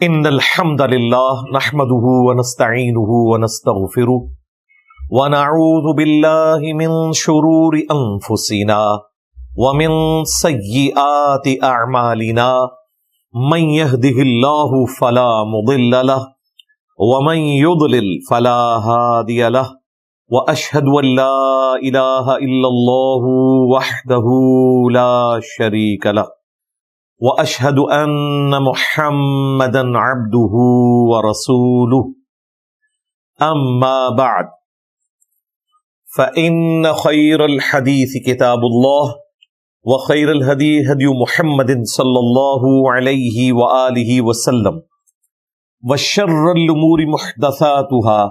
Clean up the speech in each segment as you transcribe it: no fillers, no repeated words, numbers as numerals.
ان الحمد للہ نحمده ونستعینه ونستغفره ونعوذ باللہ من شرور انفسنا ومن سیئات اعمالنا من يهده الله فلا مضل له ومن يضلل فلا هادي له واشهد ان لا اله الا الله وحده لا شريك له واشهد ان محمدا عبده ورسوله اما بعد فان خير الحديث كتاب الله وخير الهدي هدي محمد صلى الله عليه واله وسلم وشر الامور محدثاتها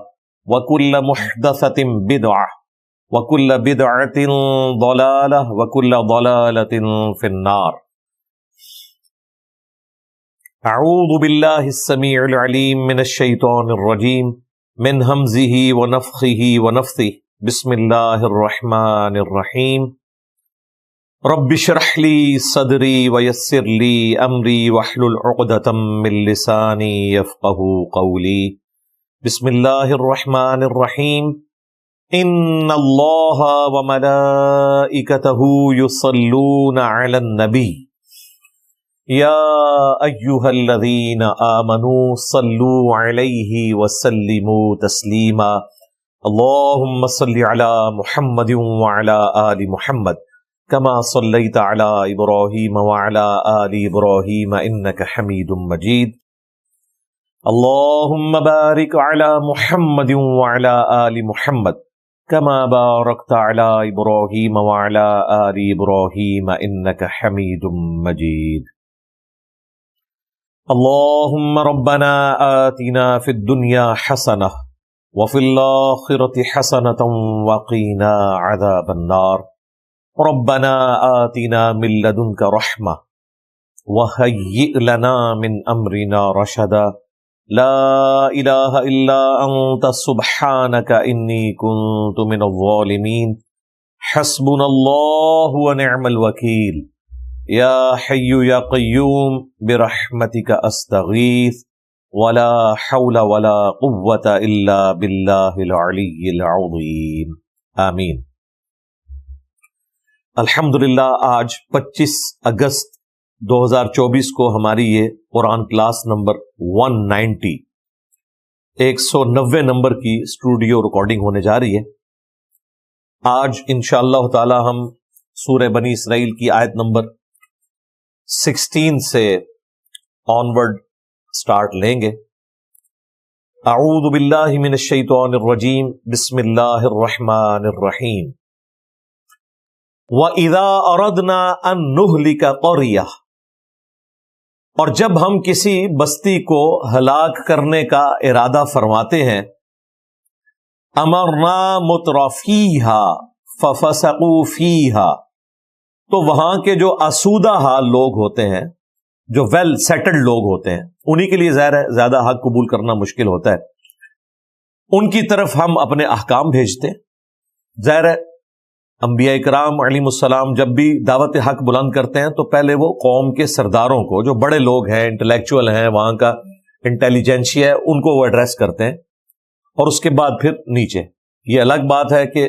وكل محدثة بدعة وكل بدعة ضلالة وكل ضلالة في النار. اعوذ باللہ السمیع العلیم من الشیطان الرجیم من ہمزہ ونفخہ ونفثہ بسم اللہ الرحمن الرحیم رب اشرح لی صدری ویسر لی امری واحلل عقدۃ من لسانی یفقہوا قولی بسم اللہ الرحمن الرحیم ان اللہ وملائکتہ یصلون علی النبی یا ایہا الذین آمنوا صلوا علیہ وسلموا تسلیما اللہم صل علی محمد وعلی آل محمد کما صلیت علی ابراہیم وعلی آل ابراہیم انک حمید مجید اللہم بارک علی محمد وعلی آل محمد کما بارکت علی ابراہیم وعلی آل ابراہیم انک حمید مجید اللہم ربنا آتنا فی الدنیا حسنہ وفی الآخرة حسنة وقینا عذاب النار ربنا آتنا من لدنک رحمہ وہیئ لنا من امرنا رشدا لا الہ الا انت سبحانک انی کنت من الظالمین حسبنا اللہ ونعم الوکیل یا حی یا قیوم برحمتک استغیث ولا حول ولا قوة الا باللہ العلی العظیم آمین. الحمدللہ آج 25 اگست 2024 کو ہماری یہ قرآن کلاس نمبر 190 190 نمبر کی اسٹوڈیو ریکارڈنگ ہونے جا رہی ہے. آج انشاءاللہ تعالی ہم سورہ بنی اسرائیل کی آیت نمبر 16 سے آنورڈ سٹارٹ لیں گے. اعوذ باللہ من الشیطان الرجیم بسم اللہ الرحمن الرحیم وَإِذَا أَرَدْنَا أَن نُهْلِكَ قَرْيَةً اور جب ہم کسی بستی کو ہلاک کرنے کا ارادہ فرماتے ہیں أَمَرْنَا مُتْرَفِيهَا فَفَسَقُوا فِيهَا تو وہاں کے جو آسودہ حال لوگ ہوتے ہیں، جو ویل سیٹلڈ لوگ ہوتے ہیں، انہی کے لیے ظاہر ہے زیادہ حق قبول کرنا مشکل ہوتا ہے، ان کی طرف ہم اپنے احکام بھیجتے ہیں. ظاہر ہے انبیاء کرام علیہم السلام جب بھی دعوت حق بلند کرتے ہیں تو پہلے وہ قوم کے سرداروں کو، جو بڑے لوگ ہیں، انٹلیکچوئل ہیں، وہاں کا انٹیلیجنشیا ہے، ان کو وہ ایڈریس کرتے ہیں، اور اس کے بعد پھر نیچے. یہ الگ بات ہے کہ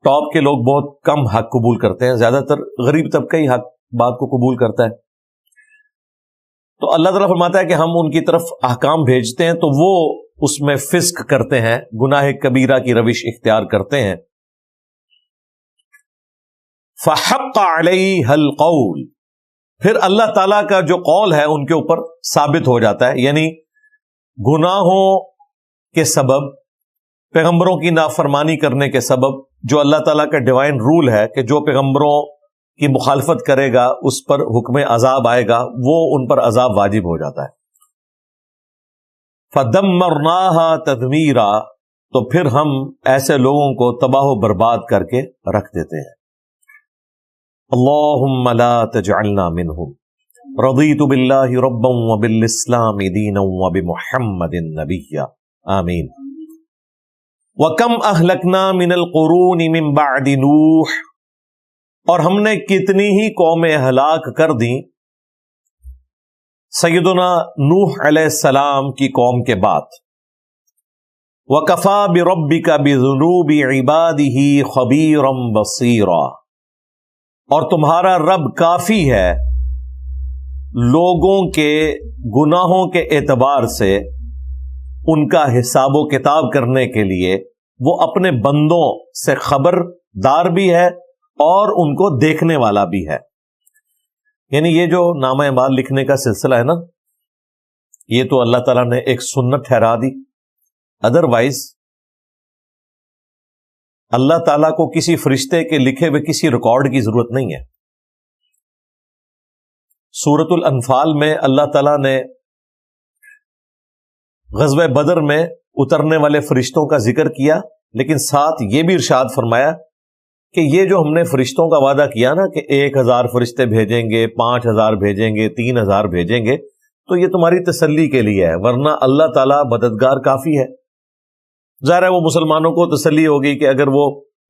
ٹاپ کے لوگ بہت کم حق قبول کرتے ہیں، زیادہ تر غریب طبقہ ہی حق بات کو قبول کرتا ہے. تو اللہ تعالیٰ فرماتا ہے کہ ہم ان کی طرف احکام بھیجتے ہیں تو وہ اس میں فسق کرتے ہیں، گناہ کبیرہ کی روش اختیار کرتے ہیں. فحق علیہ القول پھر اللہ تعالیٰ کا جو قول ہے ان کے اوپر ثابت ہو جاتا ہے، یعنی گناہوں کے سبب، پیغمبروں کی نافرمانی کرنے کے سبب جو اللہ تعالیٰ کا ڈیوائن رول ہے کہ جو پیغمبروں کی مخالفت کرے گا اس پر حکم عذاب آئے گا، وہ ان پر عذاب واجب ہو جاتا ہے. فَدَمَّرْنَاهَا تَدْمِيرًا تو پھر ہم ایسے لوگوں کو تباہ و برباد کر کے رکھ دیتے ہیں. اللہم لا تجعلنا منہم رضیت باللہ ربا وبالاسلام دینا وبمحمد نبیا آمین. وَكَمْ أَهْلَكْنَا مِنَ الْقُرُونِ مِنْ بَعْدِ نُوحٍ اور ہم نے کتنی ہی قومیں ہلاک کر دیں سیدنا نوح علیہ السلام کی قوم کے بعد وَكَفَى بِرَبِّكَ بِذُنُوبِ عِبَادِهِ خَبِيرًا بَصِيرًا، اور تمہارا رب کافی ہے لوگوں کے گناہوں کے اعتبار سے ان کا حساب و کتاب کرنے کے لیے وہ اپنے بندوں سے خبردار بھی ہے اور ان کو دیکھنے والا بھی ہے۔ یعنی یہ جو نامہ اعمال لکھنے کا سلسلہ ہے نا، یہ تو اللہ تعالیٰ نے ایک سنت ٹھہرا دی، ادروائز اللہ تعالیٰ کو کسی فرشتے کے لکھے ہوئے کسی ریکارڈ کی ضرورت نہیں ہے۔ سورۃ الانفال میں اللہ تعالیٰ نے غزوہ بدر میں اترنے والے فرشتوں کا ذکر کیا، لیکن ساتھ یہ بھی ارشاد فرمایا کہ یہ جو ہم نے فرشتوں کا وعدہ کیا نا کہ 1000 فرشتے بھیجیں گے، 5000 بھیجیں گے، 3000 بھیجیں گے، تو یہ تمہاری تسلی کے لیے ہے، ورنہ اللہ تعالیٰ مددگار کافی ہے۔ ظاہر ہے وہ مسلمانوں کو تسلی ہوگی کہ اگر وہ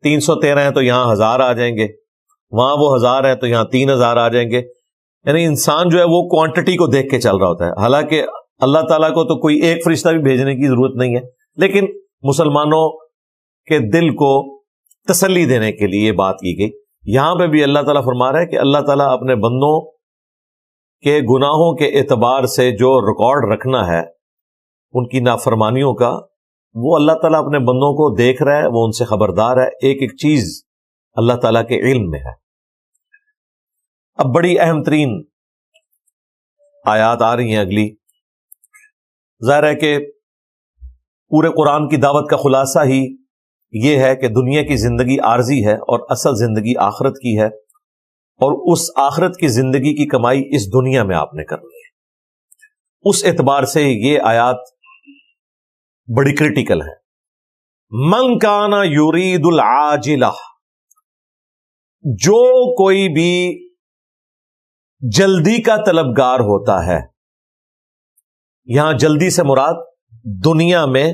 313 ہیں تو یہاں 1000 آ جائیں گے، وہاں وہ 1000 ہیں تو یہاں 3000 آ جائیں گے۔ یعنی انسان جو ہے وہ کوانٹٹی کو دیکھ کے چل رہا ہوتا ہے، حالانکہ اللہ تعالیٰ کو تو کوئی ایک فرشتہ بھی بھیجنے کی ضرورت نہیں ہے، لیکن مسلمانوں کے دل کو تسلی دینے کے لیے یہ بات کی گئی۔ یہاں پہ بھی اللہ تعالیٰ فرما رہا ہے کہ اللہ تعالیٰ اپنے بندوں کے گناہوں کے اعتبار سے جو ریکارڈ رکھنا ہے ان کی نافرمانیوں کا، وہ اللہ تعالیٰ اپنے بندوں کو دیکھ رہا ہے، وہ ان سے خبردار ہے، ایک ایک چیز اللہ تعالیٰ کے علم میں ہے۔ اب بڑی اہم ترین آیات آ رہی ہیں اگلی۔ ظاہر ہے کہ پورے قرآن کی دعوت کا خلاصہ ہی یہ ہے کہ دنیا کی زندگی عارضی ہے اور اصل زندگی آخرت کی ہے، اور اس آخرت کی زندگی کی کمائی اس دنیا میں آپ نے کرنی ہے۔ اس اعتبار سے یہ آیات بڑی کریٹیکل ہے۔ من کان یرید العاجلہ، جو کوئی بھی جلدی کا طلبگار ہوتا ہے، یہاں جلدی سے مراد دنیا میں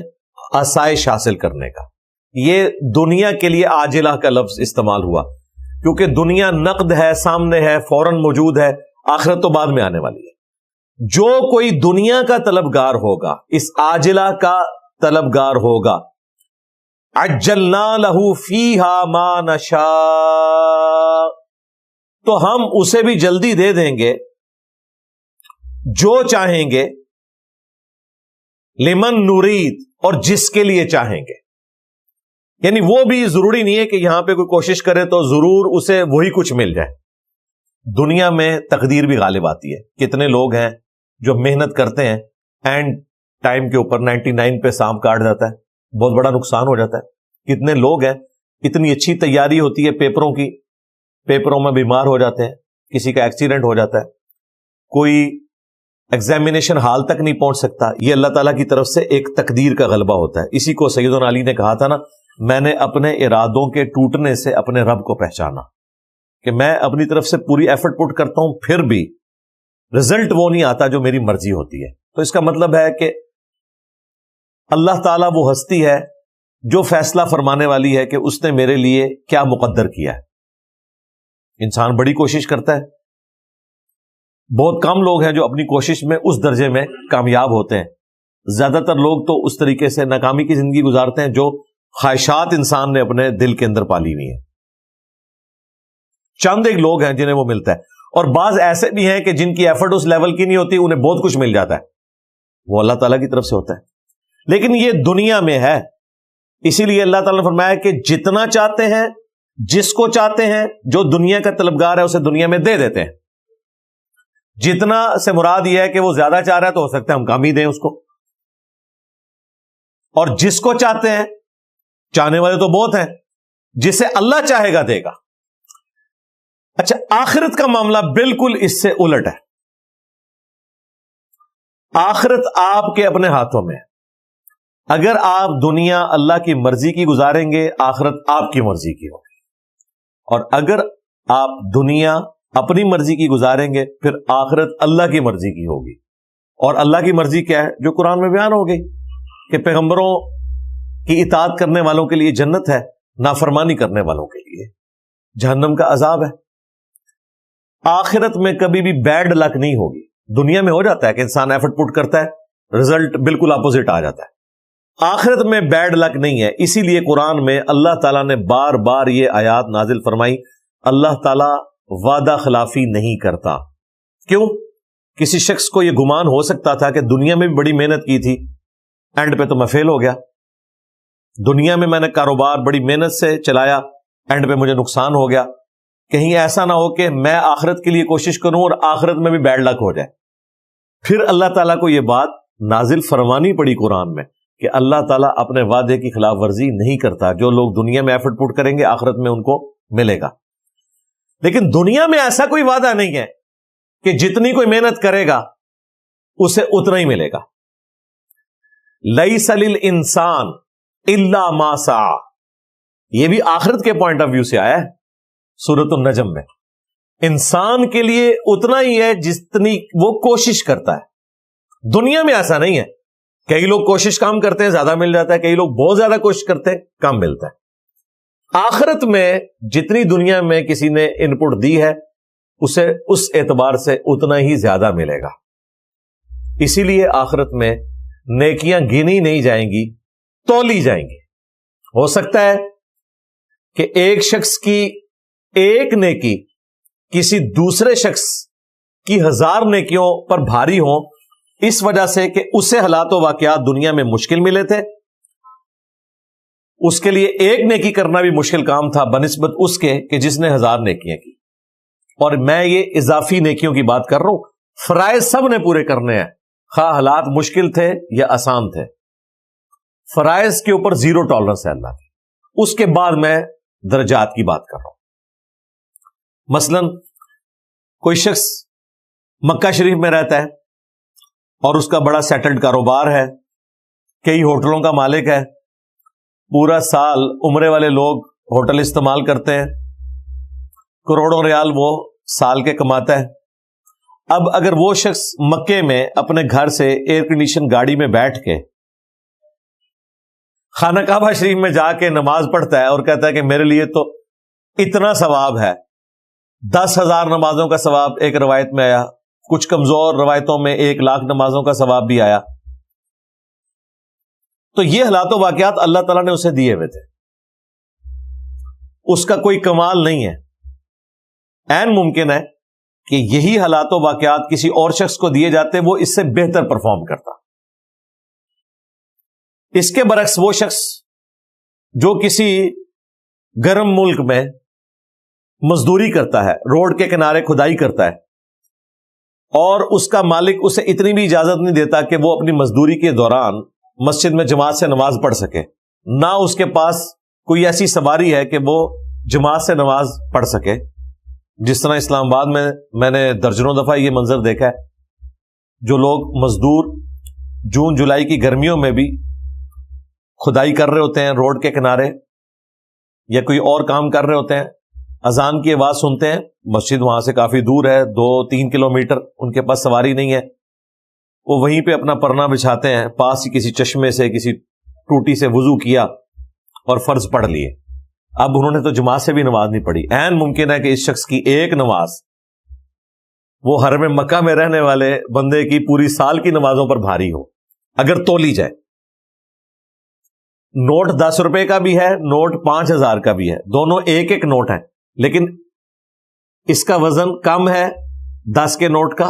آسائش حاصل کرنے کا، یہ دنیا کے لیے عاجلہ کا لفظ استعمال ہوا کیونکہ دنیا نقد ہے، سامنے ہے، فوراً موجود ہے، آخرت تو بعد میں آنے والی ہے۔ جو کوئی دنیا کا طلبگار ہوگا، اس عاجلہ کا طلبگار ہوگا، عجلنا لہ فیہا ما نشاء، تو ہم اسے بھی جلدی دے دیں گے جو چاہیں گے، لمن نرید، اور جس کے لیے چاہیں گے۔ یعنی وہ بھی ضروری نہیں ہے کہ یہاں پہ کوئی کوشش کرے تو ضرور اسے وہی کچھ مل جائے۔ دنیا میں تقدیر بھی غالب آتی ہے۔ کتنے لوگ ہیں جو محنت کرتے ہیں، اینڈ ٹائم کے اوپر 99 پہ سانپ کاٹ جاتا ہے، بہت بڑا نقصان ہو جاتا ہے۔ کتنے لوگ ہیں اتنی اچھی تیاری ہوتی ہے پیپروں کی، پیپروں میں بیمار ہو جاتے ہیں، کسی کا ایکسیڈنٹ ہو جاتا ہے، کوئی ایگزامینیشن ہال تک نہیں پہنچ سکتا۔ یہ اللہ تعالیٰ کی طرف سے ایک تقدیر کا غلبہ ہوتا ہے۔ اسی کو سیدنا علی نے کہا تھا نا، میں نے اپنے ارادوں کے ٹوٹنے سے اپنے رب کو پہچانا، کہ میں اپنی طرف سے پوری ایفرٹ پٹ کرتا ہوں، پھر بھی رزلٹ وہ نہیں آتا جو میری مرضی ہوتی ہے۔ تو اس کا مطلب ہے کہ اللہ تعالیٰ وہ ہستی ہے جو فیصلہ فرمانے والی ہے کہ اس نے میرے لیے کیا مقدر کیا ہے۔ انسان بڑی کوشش کرتا ہے، بہت کم لوگ ہیں جو اپنی کوشش میں اس درجے میں کامیاب ہوتے ہیں۔ زیادہ تر لوگ تو اس طریقے سے ناکامی کی زندگی گزارتے ہیں جو خواہشات انسان نے اپنے دل کے اندر پالی ہوئی ہیں۔ چند ایک لوگ ہیں جنہیں وہ ملتا ہے، اور بعض ایسے بھی ہیں کہ جن کی ایفرٹ اس لیول کی نہیں ہوتی، انہیں بہت کچھ مل جاتا ہے، وہ اللہ تعالیٰ کی طرف سے ہوتا ہے۔ لیکن یہ دنیا میں ہے، اسی لیے اللہ تعالیٰ نے فرمایا کہ جتنا چاہتے ہیں، جس کو چاہتے ہیں، جو دنیا کا طلبگار ہے اسے دنیا میں دے دیتے ہیں۔ جتنا سے مراد یہ ہے کہ وہ زیادہ چاہ رہا ہے تو ہو سکتا ہے ہم کم ہی دیں اس کو، اور جس کو چاہتے ہیں، چاہنے والے تو بہت ہیں، جسے اللہ چاہے گا دے گا۔ اچھا، آخرت کا معاملہ بالکل اس سے الٹ ہے۔ آخرت آپ کے اپنے ہاتھوں میں ہے۔ اگر آپ دنیا اللہ کی مرضی کی گزاریں گے، آخرت آپ کی مرضی کی ہوگی، اور اگر آپ دنیا اپنی مرضی کی گزاریں گے، پھر آخرت اللہ کی مرضی کی ہوگی۔ اور اللہ کی مرضی کیا ہے؟ جو قرآن میں بیان ہو گئی کہ پیغمبروں کی اطاعت کرنے والوں کے لیے جنت ہے، نافرمانی کرنے والوں کے لیے جہنم کا عذاب ہے۔ آخرت میں کبھی بھی بیڈ لک نہیں ہوگی، دنیا میں ہو جاتا ہے کہ انسان ایفرٹ پٹ کرتا ہے، رزلٹ بالکل اپوزٹ آ جاتا ہے۔ آخرت میں بیڈ لک نہیں ہے، اسی لیے قرآن میں اللہ تعالیٰ نے بار بار یہ آیات نازل فرمائی، اللہ تعالیٰ وعدہ خلافی نہیں کرتا۔ کیوں؟ کسی شخص کو یہ گمان ہو سکتا تھا کہ دنیا میں بھی بڑی محنت کی تھی، اینڈ پہ تو میں فیل ہو گیا، دنیا میں میں نے کاروبار بڑی محنت سے چلایا، اینڈ پہ مجھے نقصان ہو گیا، کہیں ایسا نہ ہو کہ میں آخرت کے لیے کوشش کروں اور آخرت میں بھی بیڈ لک ہو جائے۔ پھر اللہ تعالیٰ کو یہ بات نازل فرمانی پڑی قرآن میں کہ اللہ تعالیٰ اپنے وعدے کی خلاف ورزی نہیں کرتا، جو لوگ دنیا میں ایفرٹ پٹ کریں گے آخرت میں ان کو ملے گا۔ لیکن دنیا میں ایسا کوئی وعدہ نہیں ہے کہ جتنی کوئی محنت کرے گا اسے اتنا ہی ملے گا۔ لیس للانسان الا ما سعی، یہ بھی آخرت کے پوائنٹ آف ویو سے آیا ہے سورۃ النجم میں۔ انسان کے لیے اتنا ہی ہے جتنی وہ کوشش کرتا ہے۔ دنیا میں ایسا نہیں ہے، کئی لوگ کوشش کم کرتے ہیں زیادہ مل جاتا ہے، کئی لوگ بہت زیادہ کوشش کرتے ہیں کم ملتا ہے۔ آخرت میں جتنی دنیا میں کسی نے ان پٹ دی ہے اسے اس اعتبار سے اتنا ہی زیادہ ملے گا۔ اسی لیے آخرت میں نیکیاں گنی نہیں جائیں گی، تولی جائیں گی۔ ہو سکتا ہے کہ ایک شخص کی ایک نیکی کسی دوسرے شخص کی 1000 نیکیوں پر بھاری ہوں، اس وجہ سے کہ اسے حالات و واقعات دنیا میں مشکل ملے تھے، اس کے لیے ایک نیکی کرنا بھی مشکل کام تھا بنسبت اس کے کہ جس نے 1000 نیکیاں کی۔ اور میں یہ اضافی نیکیوں کی بات کر رہا ہوں، فرائض سب نے پورے کرنے ہیں، خواہ حالات مشکل تھے یا آسان تھے۔ فرائض کے اوپر 0 ٹالرنس ہے اللہ کی۔ اس کے بعد میں درجات کی بات کر رہا ہوں۔ مثلا کوئی شخص مکہ شریف میں رہتا ہے اور اس کا بڑا سیٹلڈ کاروبار ہے، کئی ہوٹلوں کا مالک ہے، پورا سال عمرے والے لوگ ہوٹل استعمال کرتے ہیں، کروڑوں ریال وہ سال کے کماتا ہے۔ اب اگر وہ شخص مکے میں اپنے گھر سے ایئر کنڈیشن گاڑی میں بیٹھ کے خانہ کعبہ شریف میں جا کے نماز پڑھتا ہے اور کہتا ہے کہ میرے لیے تو اتنا ثواب ہے، 10,000 نمازوں کا ثواب ایک روایت میں آیا، کچھ کمزور روایتوں میں 1,00,000 نمازوں کا ثواب بھی آیا، تو یہ حالات و واقعات اللہ تعالیٰ نے اسے دیے ہوئے تھے، اس کا کوئی کمال نہیں ہے۔ عین ممکن ہے کہ یہی حالات و واقعات کسی اور شخص کو دیے جاتے، وہ اس سے بہتر پرفارم کرتا۔ اس کے برعکس وہ شخص جو کسی گرم ملک میں مزدوری کرتا ہے، روڈ کے کنارے کھدائی کرتا ہے، اور اس کا مالک اسے اتنی بھی اجازت نہیں دیتا کہ وہ اپنی مزدوری کے دوران مسجد میں جماعت سے نماز پڑھ سکے، نہ اس کے پاس کوئی ایسی سواری ہے کہ وہ جماعت سے نماز پڑھ سکے۔ جس طرح اسلام آباد میں نے درجنوں دفعہ یہ منظر دیکھا ہے، جو لوگ مزدور جون جولائی کی گرمیوں میں بھی کھدائی کر رہے ہوتے ہیں روڈ کے کنارے، یا کوئی اور کام کر رہے ہوتے ہیں، اذان کی آواز سنتے ہیں، مسجد وہاں سے کافی دور ہے، 2-3 کلومیٹر، ان کے پاس سواری نہیں ہے، وہ وہیں پہ اپنا پرنا بچھاتے ہیں، پاس ہی کسی چشمے سے کسی ٹوٹی سے وضو کیا اور فرض پڑھ لیے۔ اب انہوں نے تو جماعت سے بھی نماز نہیں پڑھی، عین ممکن ہے کہ اس شخص کی ایک نماز وہ حرم مکہ میں رہنے والے بندے کی پوری سال کی نمازوں پر بھاری ہو، اگر تولی جائے۔ نوٹ 10 روپے کا بھی ہے، نوٹ 5,000 کا بھی ہے، دونوں ایک ایک نوٹ ہیں، لیکن اس کا وزن کم ہے 10 کے نوٹ کا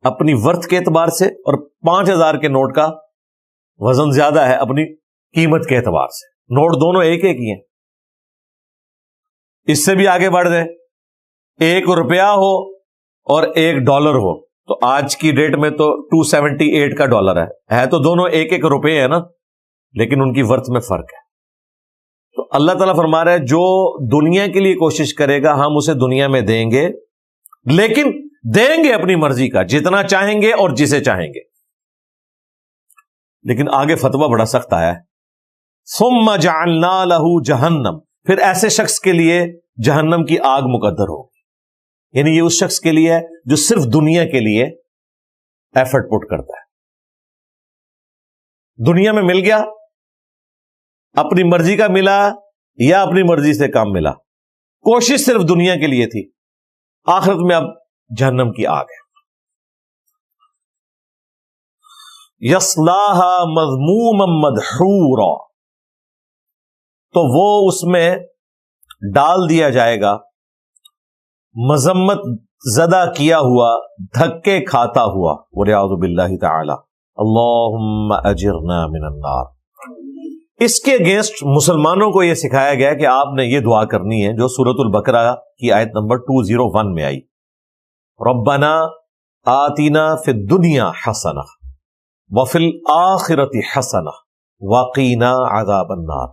اپنی ورتھ کے اعتبار سے، اور 5,000 کے نوٹ کا وزن زیادہ ہے اپنی قیمت کے اعتبار سے۔ نوٹ دونوں ایک ایک ہی ہیں۔ اس سے بھی آگے بڑھ جائیں، 1 روپیہ ہو اور 1 ڈالر ہو، تو آج کی ڈیٹ میں تو 278 کا ڈالر ہے تو دونوں ایک ایک روپے ہیں نا، لیکن ان کی ورتھ میں فرق ہے۔ تو اللہ تعالیٰ فرما رہا ہے جو دنیا کے لیے کوشش کرے گا ہم اسے دنیا میں دیں گے، لیکن دیں گے اپنی مرضی کا، جتنا چاہیں گے اور جسے چاہیں گے۔ لیکن آگے فتویٰ بڑا سخت آیا ہے، ثم جعلنا له جہنم، پھر ایسے شخص کے لیے جہنم کی آگ مقدر ہوگی، یعنی یہ اس شخص کے لیے ہے جو صرف دنیا کے لیے ایفرٹ پٹ کرتا ہے۔ دنیا میں مل گیا، اپنی مرضی کا ملا یا اپنی مرضی سے کام ملا، کوشش صرف دنیا کے لیے تھی، آخرت میں اب جہنم کی آگ ہے۔ یصلاھا مذموما مدحورا، تو وہ اس میں ڈال دیا جائے گا مذمت زدہ کیا ہوا، دھکے کھاتا ہوا، والعیاذ باللہ تعالی، اللہم اجرنا من النار۔ اس کے اگینسٹ مسلمانوں کو یہ سکھایا گیا کہ آپ نے یہ دعا کرنی ہے جو سورۃ البقرہ کی آیت نمبر 201 میں آئی، ربنا آتنا فی الدنیا حسنہ وفی الآخرۃ حسنہ وقینا عذاب النار۔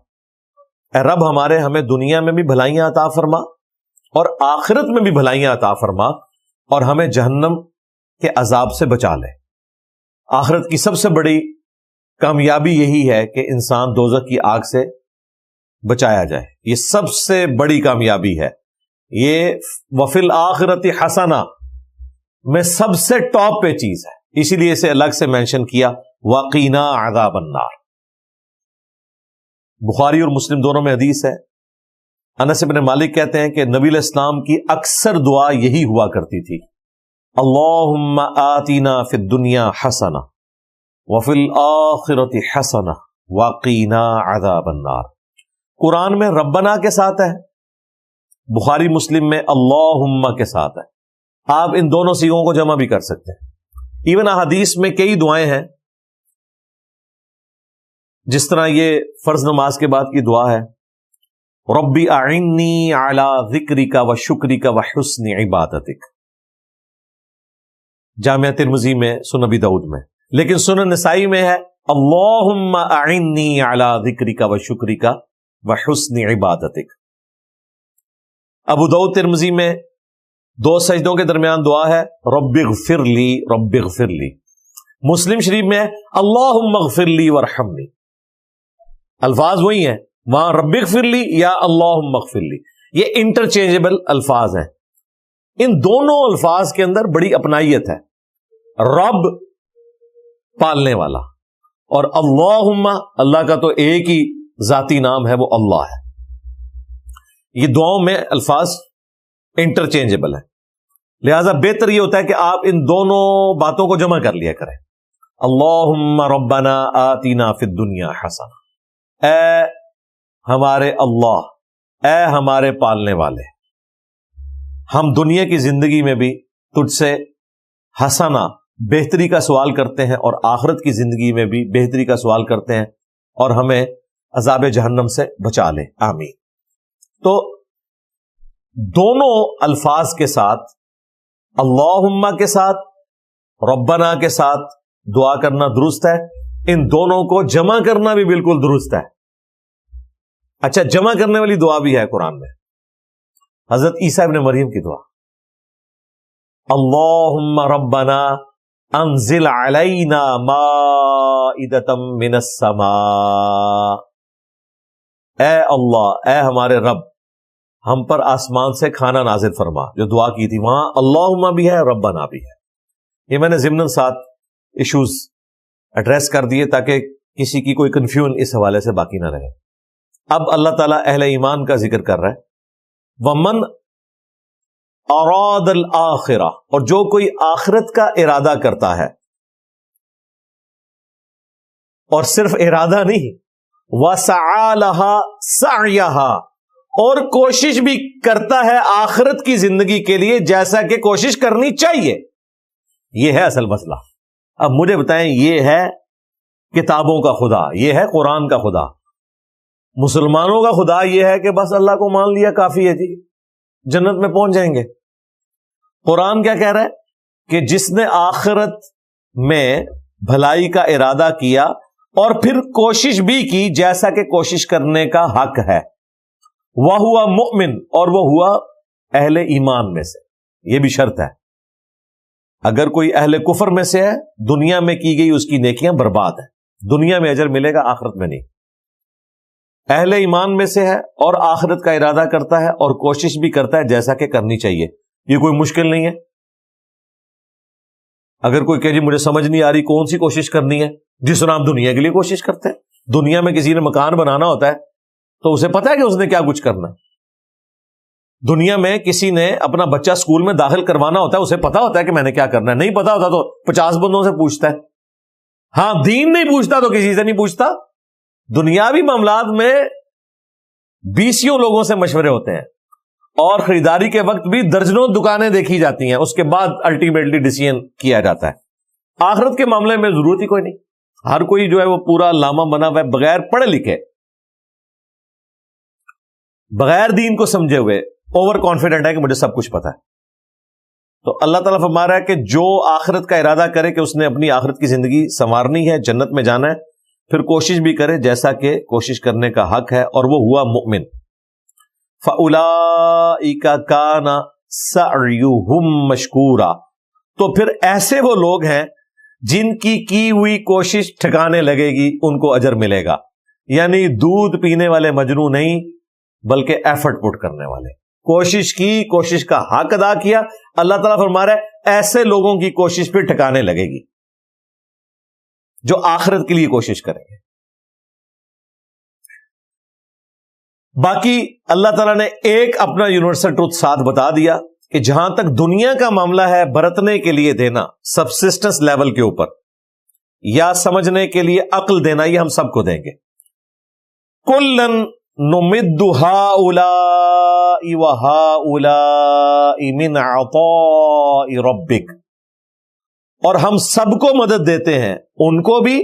اے رب ہمارے، ہمیں دنیا میں بھی بھلائیاں عطا فرما اور آخرت میں بھی بھلائیاں عطا فرما، اور ہمیں جہنم کے عذاب سے بچا لے۔ آخرت کی سب سے بڑی کامیابی یہی ہے کہ انسان دوزخ کی آگ سے بچایا جائے، یہ سب سے بڑی کامیابی ہے۔ یہ وفی الآخرۃ حسنہ میں سب سے ٹاپ پہ چیز ہے، اسی لیے اسے الگ سے مینشن کیا، وقینا عذاب النار۔ بخاری اور مسلم دونوں میں حدیث ہے، انس بن مالک کہتے ہیں کہ نبی علیہ السلام کی اکثر دعا یہی ہوا کرتی تھی، اللہم آتنا فی الدنیا حسنہ وفی الآخرۃ حسنہ وقینا عذاب النار۔ قرآن میں ربنا کے ساتھ ہے، بخاری مسلم میں اللہم کے ساتھ ہے۔ آپ ان دونوں صیغوں کو جمع بھی کر سکتے ہیں۔ ایون احادیث میں کئی دعائیں ہیں، جس طرح یہ فرض نماز کے بعد کی دعا ہے، ربی اعنی علی ذکرک و شکرک و حسن عبادتک، جامعہ ترمذی میں، سنن ابی داؤد میں، لیکن سنن نسائی میں ہے اللہم اعنی علی ذکرک و شکرک و حسن عبادتک۔ ابو داؤد ترمذی میں دو سجدوں کے درمیان دعا ہے، رب اغفر لی رب اغفر لی۔ مسلم شریف میں ہے اللہم اغفر لی وارحمنی، الفاظ وہی ہیں، وہاں رب اغفر لی یا اللہم اغفر لی، یہ انٹرچینجبل الفاظ ہیں۔ ان دونوں الفاظ کے اندر بڑی اپنائیت ہے، رب پالنے والا، اور اللہم، اللہ کا تو ایک ہی ذاتی نام ہے، وہ اللہ ہے۔ یہ دعاؤں میں الفاظ انٹرچینجبل ہیں، لہذا بہتر یہ ہوتا ہے کہ آپ ان دونوں باتوں کو جمع کر لیا کریں، اللہم ربنا آتنا فی الدنیا حسنہ، اے ہمارے اللہ، اے ہمارے پالنے والے، ہم دنیا کی زندگی میں بھی تجھ سے حسنہ، بہتری کا سوال کرتے ہیں، اور آخرت کی زندگی میں بھی بہتری کا سوال کرتے ہیں، اور ہمیں عذاب جہنم سے بچا لے، آمین۔ تو دونوں الفاظ کے ساتھ، اللہم کے ساتھ، ربنا کے ساتھ دعا کرنا درست ہے، ان دونوں کو جمع کرنا بھی بالکل درست ہے۔ اچھا، جمع کرنے والی دعا بھی ہے قرآن میں، حضرت عیسیٰ ابن مریم کی دعا، اللہم ربنا انزل علینا مائدۃ من السماء، اے اللہ، اے ہمارے رب، ہم پر آسمان سے کھانا نازل فرما، جو دعا کی تھی وہاں اللہم بھی ہے، ربنا بھی ہے۔ یہ میں نے ضمناً ساتھ ایشوز ایڈریس کر دیے تاکہ کسی کی کوئی کنفیوژن اس حوالے سے باقی نہ رہے۔ اب اللہ تعالیٰ اہل ایمان کا ذکر کر رہا ہے، وَمَنْ اراد الآخرہ، اور جو کوئی آخرت کا ارادہ کرتا ہے، اور صرف ارادہ نہیں، وَسَعَى لَهَا سَعْيَهَا، اور کوشش بھی کرتا ہے آخرت کی زندگی کے لیے جیسا کہ کوشش کرنی چاہیے۔ یہ ہے اصل مسئلہ۔ اب مجھے بتائیں، یہ ہے کتابوں کا خدا، یہ ہے قرآن کا خدا، مسلمانوں کا خدا یہ ہے کہ بس اللہ کو مان لیا کافی ہے، جی جنت میں پہنچ جائیں گے۔ قرآن کیا کہہ رہا ہے کہ جس نے آخرت میں بھلائی کا ارادہ کیا اور پھر کوشش بھی کی جیسا کہ کوشش کرنے کا حق ہے، وہ ہوا مؤمن، اور وہ ہوا اہل ایمان میں سے۔ یہ بھی شرط ہے، اگر کوئی اہل کفر میں سے ہے، دنیا میں کی گئی اس کی نیکیاں برباد ہیں، دنیا میں اجر ملے گا، آخرت میں نہیں۔ اہل ایمان میں سے ہے اور آخرت کا ارادہ کرتا ہے اور کوشش بھی کرتا ہے جیسا کہ کرنی چاہیے، یہ کوئی مشکل نہیں ہے۔ اگر کوئی کہ جی مجھے سمجھ نہیں آ رہی کون سی کوشش کرنی ہے، جس طرح ہم دنیا کے لیے کوشش کرتے ہیں، دنیا میں کسی نے مکان بنانا ہوتا ہے تو اسے پتا ہے کہ اس نے کیا کچھ کرنا ہے۔ دنیا میں کسی نے اپنا بچہ اسکول میں داخل کروانا ہوتا ہے، اسے پتا ہوتا ہے کہ میں نے کیا کرنا ہے، نہیں پتا ہوتا تو 50 بندوں سے پوچھتا ہے۔ ہاں دین نہیں پوچھتا تو کسی سے نہیں پوچھتا. دنیاوی معاملات میں 20 لوگوں سے مشورے ہوتے ہیں اور خریداری کے وقت بھی درجنوں دکانیں دیکھی جاتی ہیں, اس کے بعد الٹیمیٹلی ڈیسیژن کیا جاتا ہے. آخرت کے معاملے میں ضرورت ہی کوئی نہیں. ہر کوئی جو ہے وہ پورا لاما بنا ہوا ہے, بغیر پڑھے لکھے, بغیر دین کو سمجھے ہوئے اوور کانفیڈنٹ ہے کہ مجھے سب کچھ پتا ہے. تو اللہ تعالیٰ فرما رہا ہے کہ جو آخرت کا ارادہ کرے کہ اس نے اپنی آخرت کی زندگی سنوارنی ہے, جنت میں جانا ہے, پھر کوشش بھی کرے جیسا کہ کوشش کرنے کا حق ہے, اور وہ ہوا مؤمن. فَأُولَئِكَ كَانَ سَعْيُهُمْ مَشْكُورًا, تو پھر ایسے وہ لوگ ہیں جن کی ہوئی کوشش ٹھکانے لگے گی, ان کو اجر ملے گا. یعنی دودھ پینے والے مجنو نہیں, بلکہ ایفرٹ پٹ کرنے والے, کوشش کی, کوشش کا حق ادا کیا. اللہ تعالیٰ فرما رہا ہے ایسے لوگوں کی کوشش پھر ٹھکانے لگے گی جو آخرت کے لیے کوشش کریں گے. باقی اللہ تعالیٰ نے ایک اپنا یونیورسل ٹروتھ ساتھ بتا دیا کہ جہاں تک دنیا کا معاملہ ہے, برتنے کے لیے دینا سبسسٹنس لیول کے اوپر, یا سمجھنے کے لیے عقل دینا, یہ ہم سب کو دیں گے. کلن نمد ہؤلاء وہؤلاء من عطاء ربک, اور ہم سب کو مدد دیتے ہیں, ان کو بھی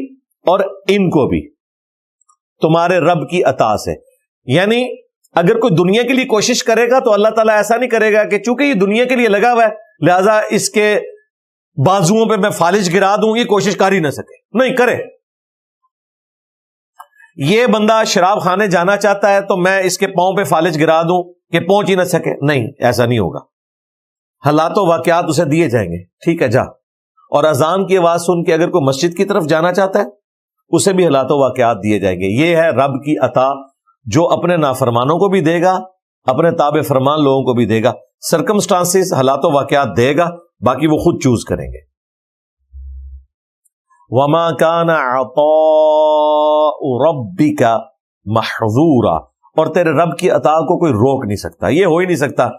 اور ان کو بھی, تمہارے رب کی عطا سے. یعنی اگر کوئی دنیا کے لیے کوشش کرے گا تو اللہ تعالیٰ ایسا نہیں کرے گا کہ چونکہ یہ دنیا کے لیے لگا ہوا ہے لہذا اس کے بازوؤں پہ میں فالج گرا دوں, یہ کوشش کر ہی نہ سکے. نہیں کرے. یہ بندہ شراب خانے جانا چاہتا ہے تو میں اس کے پاؤں پہ فالج گرا دوں کہ پہنچ ہی نہ سکے, نہیں, ایسا نہیں ہوگا. حالات و واقعات اسے دیے جائیں گے, ٹھیک ہے جا. اور اذان کی آواز سن کے اگر کوئی مسجد کی طرف جانا چاہتا ہے اسے بھی حالات و واقعات دیے جائیں گے. یہ ہے رب کی عطا جو اپنے نافرمانوں کو بھی دے گا, اپنے تابع فرمان لوگوں کو بھی دے گا. سرکمسٹانسز, حالات و واقعات دے گا, باقی وہ خود چوز کریں گے. وَمَا كَانَ عَطَاءُ رَبِّكَ مَحْظُورًا, اور تیرے رب کی عطا کو کوئی روک نہیں سکتا. یہ ہو ہی نہیں سکتا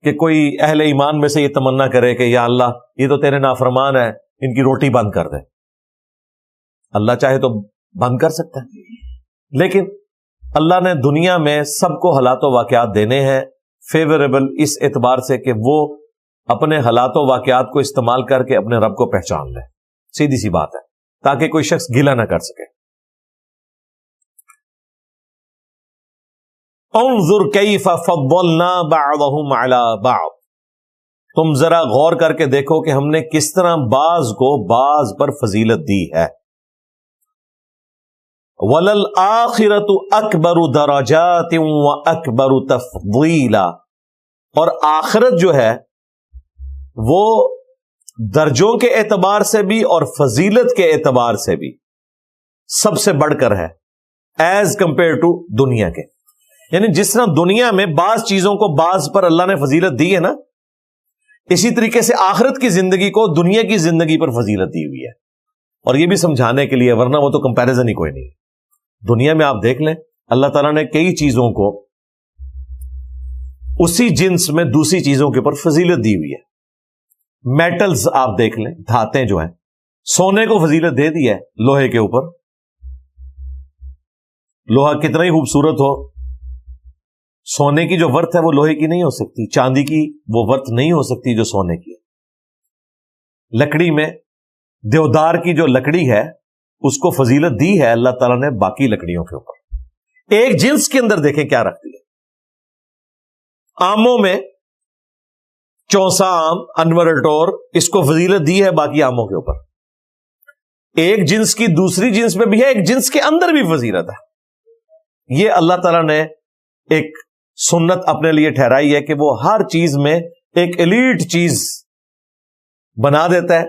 کہ کوئی اہل ایمان میں سے یہ تمنا کرے کہ یا اللہ یہ تو تیرے نافرمان ہیں, ان کی روٹی بند کر دے. اللہ چاہے تو بند کر سکتا ہے, لیکن اللہ نے دنیا میں سب کو حالات و واقعات دینے ہیں فیوریبل, اس اعتبار سے کہ وہ اپنے حالات و واقعات کو استعمال کر کے اپنے رب کو پہچان لے. سیدھی سی بات ہے, تاکہ کوئی شخص گیلا نہ کر سکے. انظر کیف فضلنا بعضهم علی بعض, تم ذرا غور کر کے دیکھو کہ ہم نے کس طرح بعض کو بعض پر فضیلت دی ہے. وَلَلْآخِرَةُ أَكْبَرُ دَرَجَاتٍ وَأَكْبَرُ تَفْضِيلًا, اور آخرت جو ہے وہ درجوں کے اعتبار سے بھی اور فضیلت کے اعتبار سے بھی سب سے بڑھ کر ہے ایز کمپیئر ٹو دنیا کے. یعنی جس طرح دنیا میں بعض چیزوں کو بعض پر اللہ نے فضیلت دی ہے نا, اسی طریقے سے آخرت کی زندگی کو دنیا کی زندگی پر فضیلت دی ہوئی ہے. اور یہ بھی سمجھانے کے لیے, ورنہ وہ تو کمپیریزن ہی کوئی نہیں. دنیا میں آپ دیکھ لیں اللہ تعالیٰ نے کئی چیزوں کو اسی جنس میں دوسری چیزوں کے اوپر فضیلت دی ہوئی ہے. میٹلز آپ دیکھ لیں, دھاتیں جو ہیں, سونے کو فضیلت دے دی ہے لوہے کے اوپر. لوہا کتنا ہی خوبصورت ہو, سونے کی جو ورتھ ہے وہ لوہے کی نہیں ہو سکتی, چاندی کی وہ ورتھ نہیں ہو سکتی جو سونے کی ہے. لکڑی میں دیودار کی جو لکڑی ہے اس کو فضیلت دی ہے اللہ تعالیٰ نے باقی لکڑیوں کے اوپر. ایک جنس کے اندر دیکھیں کیا رکھتی ہے. آموں میں چونسا آم, انور الٹور, اس کو فضیلت دی ہے باقی آموں کے اوپر. ایک جنس کی دوسری جنس میں بھی ہے, ایک جنس کے اندر بھی فضیلت ہے. یہ اللہ تعالیٰ نے ایک سنت اپنے لیے ٹھہرائی ہے کہ وہ ہر چیز میں ایک ایلیٹ چیز بنا دیتا ہے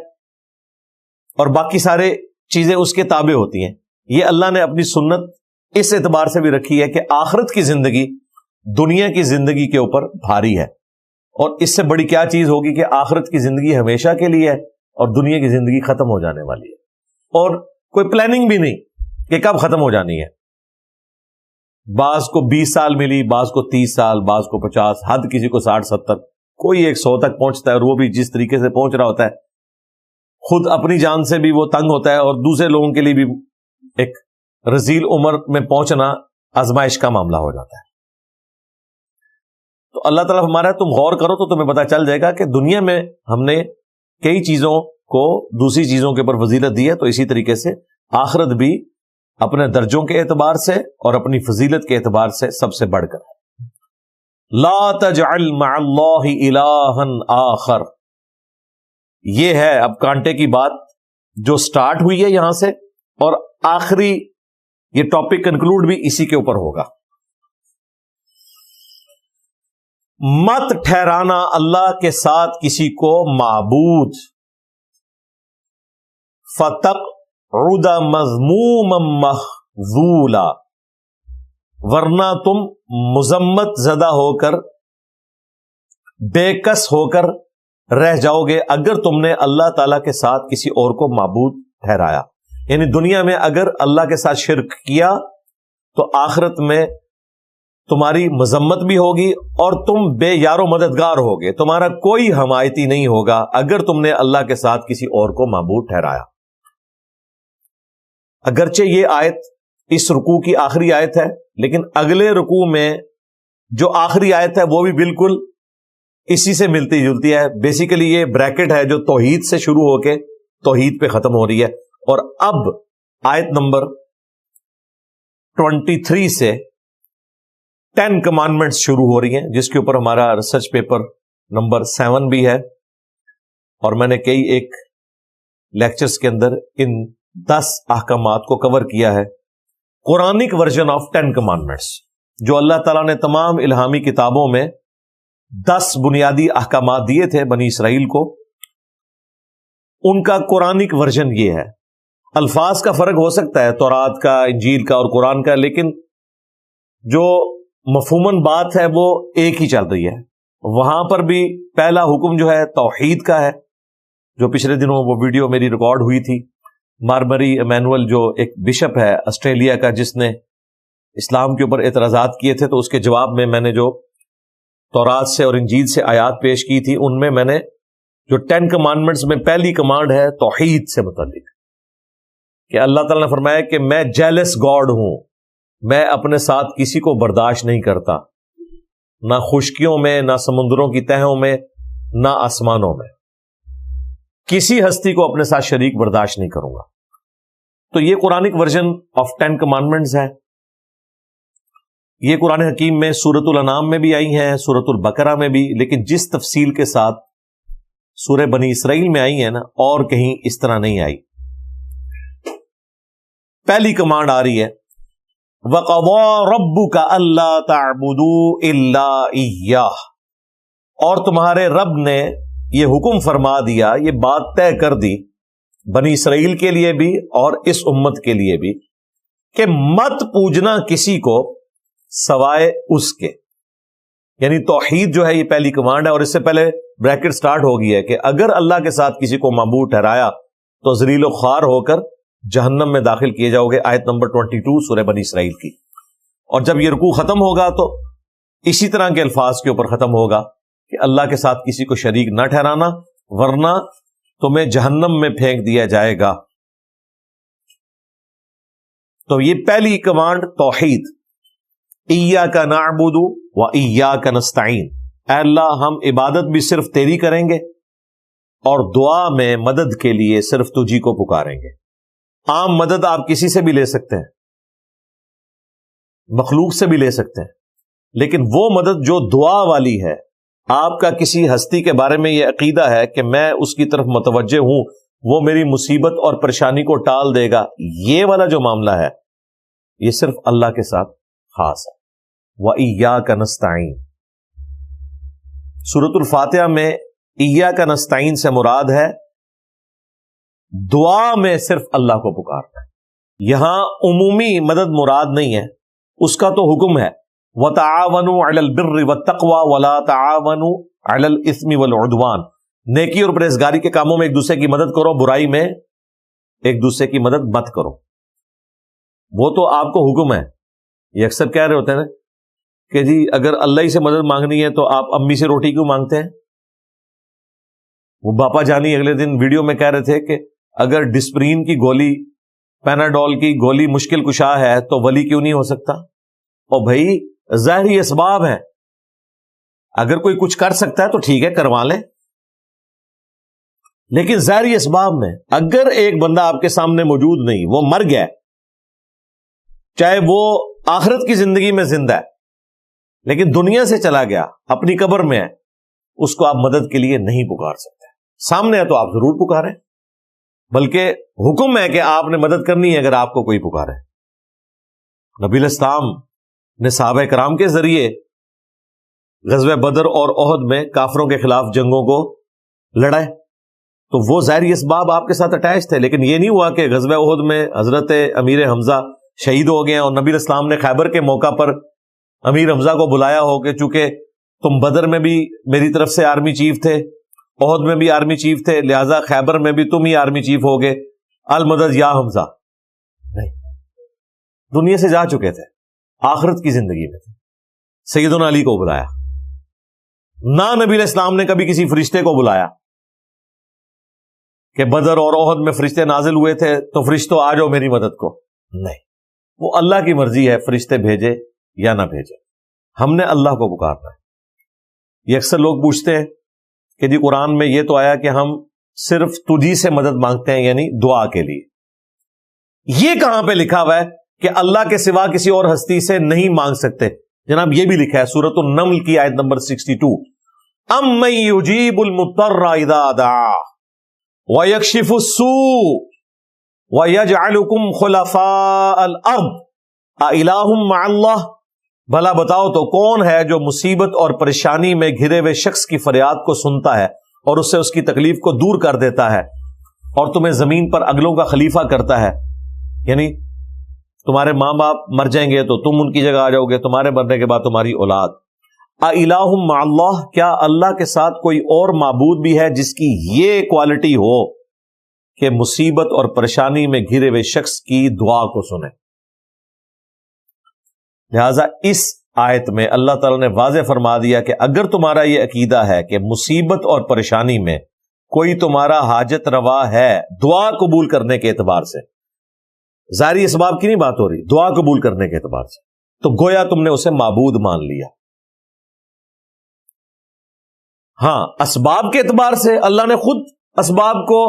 اور باقی سارے چیزیں اس کے تابع ہوتی ہیں. یہ اللہ نے اپنی سنت اس اعتبار سے بھی رکھی ہے کہ آخرت کی زندگی دنیا کی زندگی کے اوپر بھاری ہے, اور اس سے بڑی کیا چیز ہوگی کہ آخرت کی زندگی ہمیشہ کے لیے ہے اور دنیا کی زندگی ختم ہو جانے والی ہے, اور کوئی پلاننگ بھی نہیں کہ کب ختم ہو جانی ہے. بعض کو 20 سال ملی, بعض کو 30 سال, بعض کو 50, حد کسی کو 60-70, کوئی 100 تک پہنچتا ہے, اور وہ بھی جس طریقے سے پہنچ رہا ہوتا ہے خود اپنی جان سے بھی وہ تنگ ہوتا ہے اور دوسرے لوگوں کے لیے بھی ایک رذیل عمر میں پہنچنا آزمائش کا معاملہ ہو جاتا ہے. تو اللہ تعالیٰ ہمارا تم غور کرو تو تمہیں پتا چل جائے گا کہ دنیا میں ہم نے کئی چیزوں کو دوسری چیزوں کے اوپر فضیلت دی ہے، تو اسی طریقے سے آخرت بھی اپنے درجوں کے اعتبار سے اور اپنی فضیلت کے اعتبار سے سب سے بڑھ کر. لا تجعل مع اللہ الہا آخر، یہ ہے اب کانٹے کی بات جو سٹارٹ ہوئی ہے یہاں سے، اور آخری یہ ٹاپک کنکلوڈ بھی اسی کے اوپر ہوگا. مت ٹھہرانا اللہ کے ساتھ کسی کو معبود، فتقعد مذموما مخذولا، ورنہ تم مذمت زدہ ہو کر، بے کس ہو کر رہ جاؤ گے اگر تم نے اللہ تعالی کے ساتھ کسی اور کو معبود ٹھہرایا. یعنی دنیا میں اگر اللہ کے ساتھ شرک کیا تو آخرت میں تمہاری مذمت بھی ہوگی اور تم بے یار و مددگار ہوگے، تمہارا کوئی حمایتی نہیں ہوگا اگر تم نے اللہ کے ساتھ کسی اور کو معبود ٹھہرایا. اگرچہ یہ آیت اس رکوع کی آخری آیت ہے، لیکن اگلے رکوع میں جو آخری آیت ہے وہ بھی بالکل اسی سے ملتی جلتی ہے. بیسیکلی یہ بریکٹ ہے جو توحید سے شروع ہو کے توحید پہ ختم ہو رہی ہے، اور اب آیت نمبر 23 سے 10 کمانڈمنٹس شروع ہو رہی ہیں، جس کے اوپر ہمارا ریسرچ پیپر نمبر 7 بھی ہے، اور میں نے کئی ایک لیکچرز کے اندر ان 10 احکامات کو کور کیا ہے. قرآنک ورژن آف 10 کمانڈمنٹس، جو اللہ تعالیٰ نے تمام الہامی کتابوں میں 10 بنیادی احکامات دیے تھے بنی اسرائیل کو، ان کا قرآنک ورژن یہ ہے. الفاظ کا فرق ہو سکتا ہے تورات کا، انجیل کا اور قرآن کا، لیکن جو مفہوماً بات ہے وہ ایک ہی چل رہی ہے. وہاں پر بھی پہلا حکم جو ہے توحید کا ہے، جو پچھلے دنوں وہ ویڈیو میری ریکارڈ ہوئی تھی. مارمری ایمینول جو ایک بشپ ہے آسٹریلیا کا، جس نے اسلام کے اوپر اعتراضات کیے تھے، تو اس کے جواب میں میں نے جو تورات سے اور انجیل سے آیات پیش کی تھی، ان میں نے جو 10 کمانڈمنٹس میں پہلی کمانڈ ہے توحید سے متعلق، کہ اللہ تعالیٰ نے فرمایا کہ میں جیلس گاڈ ہوں، میں اپنے ساتھ کسی کو برداشت نہیں کرتا، نہ خشکیوں میں، نہ سمندروں کی تہوں میں، نہ آسمانوں میں، کسی ہستی کو اپنے ساتھ شریک برداشت نہیں کروں گا. تو یہ قرآنک ورژن آف 10 کمانڈمنٹس ہے. یہ قرآن حکیم میں سورۃ الانعام میں بھی آئی ہیں، سورۃ البقرہ میں بھی، لیکن جس تفصیل کے ساتھ سورہ بنی اسرائیل میں آئی ہیں نا، اور کہیں اس طرح نہیں آئی. پہلی کمانڈ آ رہی ہے وَقَضَىٰ رَبُّكَ أَلَّا تَعْبُدُوا إِلَّا إِيَّاهُ، اور تمہارے رب نے یہ حکم فرما دیا، یہ بات طے کر دی بنی اسرائیل کے لیے بھی اور اس امت کے لیے بھی، کہ مت پوجنا کسی کو سوائے اس کے. یعنی توحید جو ہے یہ پہلی کمانڈ ہے، اور اس سے پہلے بریکٹ سٹارٹ ہو گئی ہے کہ اگر اللہ کے ساتھ کسی کو معبود ٹھہرایا تو ذلیل و خوار ہو کر جہنم میں داخل کیے جاؤ گے. آیت نمبر 22 سورہ بنی اسرائیل کی. اور جب یہ رکوع ختم ہوگا تو اسی طرح کے الفاظ کے اوپر ختم ہوگا کہ اللہ کے ساتھ کسی کو شریک نہ ٹھہرانا، ورنہ تمہیں جہنم میں پھینک دیا جائے گا. تو یہ پہلی کمانڈ توحید، ایاک نعبد و ایاک نستعین، اے اللہ ہم عبادت بھی صرف تیری کریں گے اور دعا میں مدد کے لیے صرف تجھی کو پکاریں گے. عام مدد آپ کسی سے بھی لے سکتے ہیں، مخلوق سے بھی لے سکتے ہیں، لیکن وہ مدد جو دعا والی ہے، آپ کا کسی ہستی کے بارے میں یہ عقیدہ ہے کہ میں اس کی طرف متوجہ ہوں، وہ میری مصیبت اور پریشانی کو ٹال دے گا، یہ والا جو معاملہ ہے یہ صرف اللہ کے ساتھ خاص ہے. وَإِيَّاكَ نَسْتَعِينُ. سورۃ الفاتحہ میں ایاک نستعین سے مراد ہے دعا میں صرف اللہ کو پکارنا. یہاں عمومی مدد مراد نہیں ہے، اس کا تو حکم ہے وَتَعَاوَنُوا عَلَى الْبِرِّ وَالتَّقْوَى وَلَا تَعَاوَنُوا عَلَى الْإِثْمِ وَالْعُدْوَانِ. نیکی اور پرہیزگاری کے کاموں میں ایک دوسرے کی مدد کرو، برائی میں ایک دوسرے کی مدد مت کرو. وہ تو آپ کو حکم ہے. یہ اکثر کہہ رہے ہوتے ہیں نا کہ جی اگر اللہ ہی سے مدد مانگنی ہے تو آپ امی سے روٹی کیوں مانگتے ہیں؟ وہ باپا جانی اگلے دن ویڈیو میں کہہ رہے تھے کہ اگر ڈسپرین کی گولی، پیناڈول کی گولی مشکل کشا ہے تو ولی کیوں نہیں ہو سکتا؟ اور بھائی ظاہری اسباب ہیں، اگر کوئی کچھ کر سکتا ہے تو ٹھیک ہے کروا لیں، لیکن ظاہری اسباب میں اگر ایک بندہ آپ کے سامنے موجود نہیں، وہ مر گیا، چاہے وہ آخرت کی زندگی میں زندہ ہے لیکن دنیا سے چلا گیا، اپنی قبر میں ہے، اس کو آپ مدد کے لیے نہیں پکار سکتے۔ سامنے ہے تو آپ ضرور پکاریں، بلکہ حکم ہے کہ آپ نے مدد کرنی ہے اگر آپ کو کوئی پکارے۔ نبی علیہ السلام نے صحابہ کرام کے ذریعے غزوہ بدر اور احد میں کافروں کے خلاف جنگوں کو لڑائے، تو وہ ظاہری اسباب آپ کے ساتھ اٹیچ تھے، لیکن یہ نہیں ہوا کہ غزوہ احد میں حضرت امیر حمزہ شہید ہو گئے اور نبی علیہ السلام نے خیبر کے موقع پر امیر حمزہ کو بلایا ہو کہ چونکہ تم بدر میں بھی میری طرف سے آرمی چیف تھے، احد میں بھی آرمی چیف تھے، لہذا خیبر میں بھی تم ہی آرمی چیف ہوگے، المدد یا حمزہ۔ نہیں، دنیا سے جا چکے تھے، آخرت کی زندگی میں تھے۔ سیدنا علی کو بلایا، نہ نبی علیہ السلام نے کبھی کسی فرشتے کو بلایا کہ بدر اور احد میں فرشتے نازل ہوئے تھے تو فرشتوں آ جاؤ میری مدد کو، نہیں، وہ اللہ کی مرضی ہے فرشتے بھیجے یا نہ بھیجے، ہم نے اللہ کو پکارنا ہے۔ یہ اکثر لوگ پوچھتے ہیں کہ جی قرآن میں یہ تو آیا کہ ہم صرف تجھی سے مدد مانگتے ہیں، یعنی دعا کے لیے، یہ کہاں پہ لکھا ہوا ہے کہ اللہ کے سوا کسی اور ہستی سے نہیں مانگ سکتے؟ جناب یہ بھی لکھا ہے سورۃ النمل کی آیت نمبر 62، امن یجیب المضطر اذا دعا ویکشف السوء ویجعلکم خلفاء الارض االہ مع اللہ، بھلا بتاؤ تو کون ہے جو مصیبت اور پریشانی میں گھرے ہوئے شخص کی فریاد کو سنتا ہے اور اس سے اس کی تکلیف کو دور کر دیتا ہے اور تمہیں زمین پر اگلوں کا خلیفہ کرتا ہے؟ یعنی تمہارے ماں باپ مر جائیں گے تو تم ان کی جگہ آ جاؤ گے، تمہارے مرنے کے بعد تمہاری اولاد۔ االہ مع اللہ، کیا اللہ کے ساتھ کوئی اور معبود بھی ہے جس کی یہ کوالٹی ہو کہ مصیبت اور پریشانی میں گھرے ہوئے شخص کی دعا کو سنے؟ لہذا اس آیت میں اللہ تعالیٰ نے واضح فرما دیا کہ اگر تمہارا یہ عقیدہ ہے کہ مصیبت اور پریشانی میں کوئی تمہارا حاجت روا ہے دعا قبول کرنے کے اعتبار سے، ظاہری اسباب کی نہیں بات ہو رہی، دعا قبول کرنے کے اعتبار سے، تو گویا تم نے اسے معبود مان لیا۔ ہاں، اسباب کے اعتبار سے اللہ نے خود اسباب کو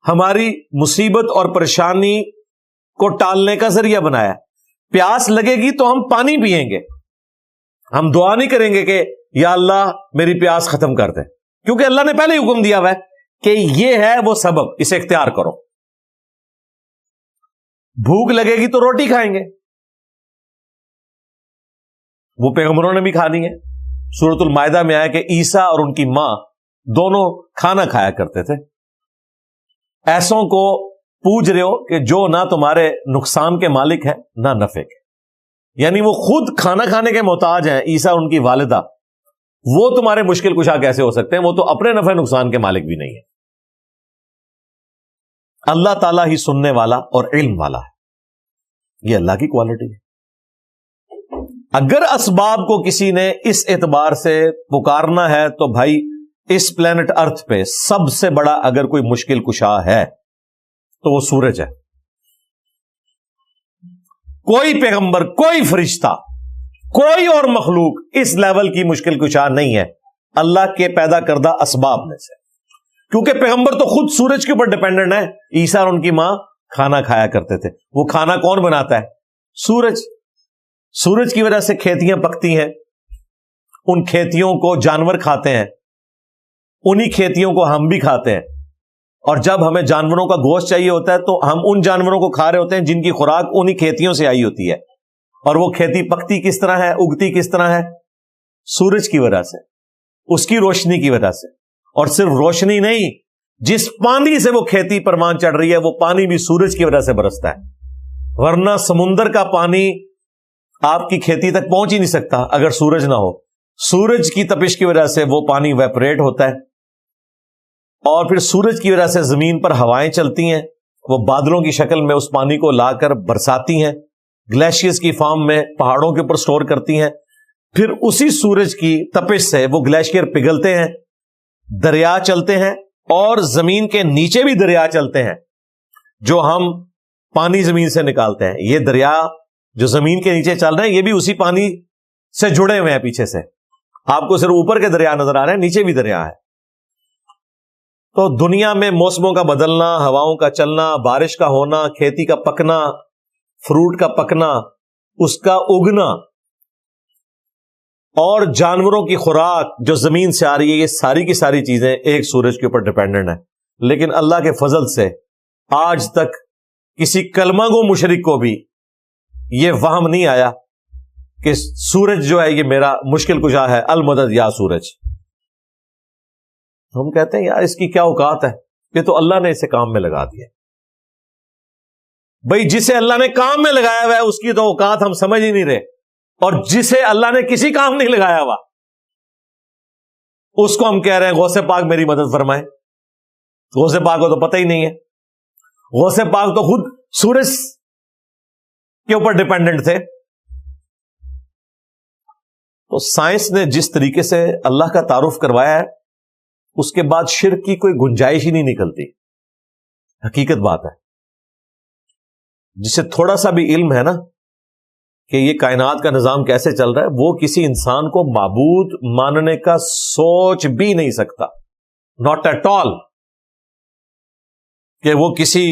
ہماری مصیبت اور پریشانی کو ٹالنے کا ذریعہ بنایا۔ پیاس لگے گی تو ہم پانی پیئیں گے، ہم دعا نہیں کریں گے کہ یا اللہ میری پیاس ختم کر دے، کیونکہ اللہ نے پہلے ہی حکم دیا ہوا ہے کہ یہ ہے وہ سبب، اسے اختیار کرو۔ بھوک لگے گی تو روٹی کھائیں گے، وہ پیغمبروں نے بھی کھانی ہے۔ سورۃ المائدہ میں آیا کہ عیسیٰ اور ان کی ماں دونوں کھانا کھایا کرتے تھے۔ ایسوں کو پوچھ رہے ہو کہ جو نہ تمہارے نقصان کے مالک ہیں نہ نفع کے، یعنی وہ خود کھانا کھانے کے محتاج ہیں، عیسیٰ اور ان کی والدہ، وہ تمہارے مشکل کشا کیسے ہو سکتے ہیں؟ وہ تو اپنے نفع نقصان کے مالک بھی نہیں ہے۔ اللہ تعالیٰ ہی سننے والا اور علم والا ہے، یہ اللہ کی کوالٹی ہے۔ اگر اسباب کو کسی نے اس اعتبار سے پکارنا ہے تو بھائی اس پلانٹ ارتھ پہ سب سے بڑا اگر کوئی مشکل کشا ہے تو وہ سورج ہے۔ کوئی پیغمبر، کوئی فرشتہ، کوئی اور مخلوق اس لیول کی مشکل کشا نہیں ہے اللہ کے پیدا کردہ اسباب میں سے، کیونکہ پیغمبر تو خود سورج کے اوپر ڈیپینڈنٹ ہے۔ عیسیٰ اور ان کی ماں کھانا کھایا کرتے تھے، وہ کھانا کون بناتا ہے؟ سورج۔ سورج کی وجہ سے کھیتیاں پکتی ہیں، ان کھیتیوں کو جانور کھاتے ہیں، انہی کھیتیوں کو ہم بھی کھاتے ہیں، اور جب ہمیں جانوروں کا گوشت چاہیے ہوتا ہے تو ہم ان جانوروں کو کھا رہے ہوتے ہیں جن کی خوراک انہی کھیتیوں سے آئی ہوتی ہے۔ اور وہ کھیتی پکتی کس طرح ہے، اگتی کس طرح ہے؟ سورج کی وجہ سے، اس کی روشنی کی وجہ سے۔ اور صرف روشنی نہیں، جس پانی سے وہ کھیتی پروان چڑھ رہی ہے وہ پانی بھی سورج کی وجہ سے برستا ہے، ورنہ سمندر کا پانی آپ کی کھیتی تک پہنچ ہی نہیں سکتا اگر سورج نہ ہو۔ سورج کی تپش کی وجہ سے وہ پانی ویپریٹ ہوتا ہے، اور پھر سورج کی وجہ سے زمین پر ہوائیں چلتی ہیں، وہ بادلوں کی شکل میں اس پانی کو لا کر برساتی ہیں، گلیشیئرز کی فارم میں پہاڑوں کے اوپر سٹور کرتی ہیں، پھر اسی سورج کی تپش سے وہ گلیشیئر پگھلتے ہیں، دریا چلتے ہیں اور زمین کے نیچے بھی دریا چلتے ہیں جو ہم پانی زمین سے نکالتے ہیں. یہ دریا جو زمین کے نیچے چل رہے ہیں یہ بھی اسی پانی سے جڑے ہوئے ہیں پیچھے سے. آپ کو صرف اوپر کے دریا نظر آ رہے ہیں, نیچے بھی دریا ہے. تو دنیا میں موسموں کا بدلنا, ہواؤں کا چلنا, بارش کا ہونا, کھیتی کا پکنا, فروٹ کا پکنا, اس کا اگنا, اور جانوروں کی خوراک جو زمین سے آ رہی ہے, یہ ساری کی ساری چیزیں ایک سورج کے اوپر ڈیپینڈنٹ ہیں. لیکن اللہ کے فضل سے آج تک کسی کلمہ گو مشرک کو بھی یہ وہم نہیں آیا کہ سورج جو ہے یہ میرا مشکل کشا ہے, المدد یا سورج. ہم کہتے ہیں یار اس کی کیا اوقات ہے, یہ تو اللہ نے اسے کام میں لگا دیا. بھائی جسے اللہ نے کام میں لگایا ہوا ہے اس کی تو اوقات ہم سمجھ ہی نہیں رہے, اور جسے اللہ نے کسی کام نہیں لگایا ہوا اس کو ہم کہہ رہے ہیں غوث پاک میری مدد فرمائے. غوث پاک کو تو پتہ ہی نہیں ہے. غوث پاک تو خود سورج کے اوپر ڈیپینڈنٹ تھے. تو سائنس نے جس طریقے سے اللہ کا تعارف کروایا ہے اس کے بعد شرک کی کوئی گنجائش ہی نہیں نکلتی. حقیقت بات ہے. جسے تھوڑا سا بھی علم ہے نا کہ یہ کائنات کا نظام کیسے چل رہا ہے, وہ کسی انسان کو معبود ماننے کا سوچ بھی نہیں سکتا, ناٹ ایٹ آل, کہ وہ کسی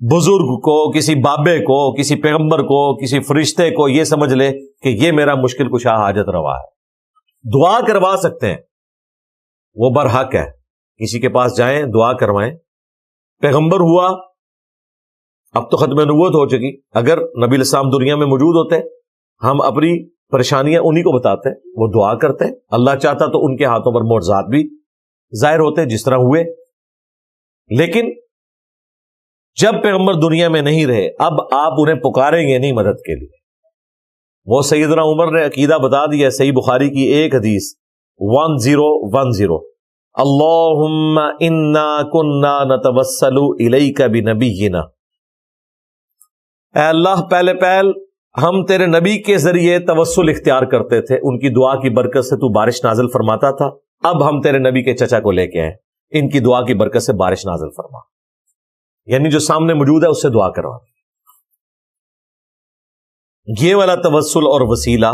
بزرگ کو, کسی بابے کو, کسی پیغمبر کو, کسی فرشتے کو یہ سمجھ لے کہ یہ میرا مشکل کشا حاجت روا ہے. دعا کروا سکتے ہیں, وہ برحق ہے, کسی کے پاس جائیں دعا کروائیں. پیغمبر ہوا, اب تو ختم نبوت ہو چکی, اگر نبی علیہ السلام دنیا میں موجود ہوتے ہم اپنی پریشانیاں انہی کو بتاتے, وہ دعا کرتے, اللہ چاہتا تو ان کے ہاتھوں پر معجزات بھی ظاہر ہوتے جس طرح ہوئے. لیکن جب پیغمبر دنیا میں نہیں رہے اب آپ انہیں پکاریں گے نہیں مدد کے لیے. وہ سیدنا عمر نے عقیدہ بتا دیا, صحیح بخاری کی ایک حدیث 1010, اللہم انا کننا نتوسل الیک بنبینا, اے اللہ پہلے پہل ہم تیرے نبی کے ذریعے توسل اختیار کرتے تھے, ان کی دعا کی برکت سے تو بارش نازل فرماتا تھا, اب ہم تیرے نبی کے چچا کو لے کے آئے, ان کی دعا کی برکت سے بارش نازل فرما. یعنی جو سامنے موجود ہے اس سے دعا کروا. یہ والا توسل اور وسیلہ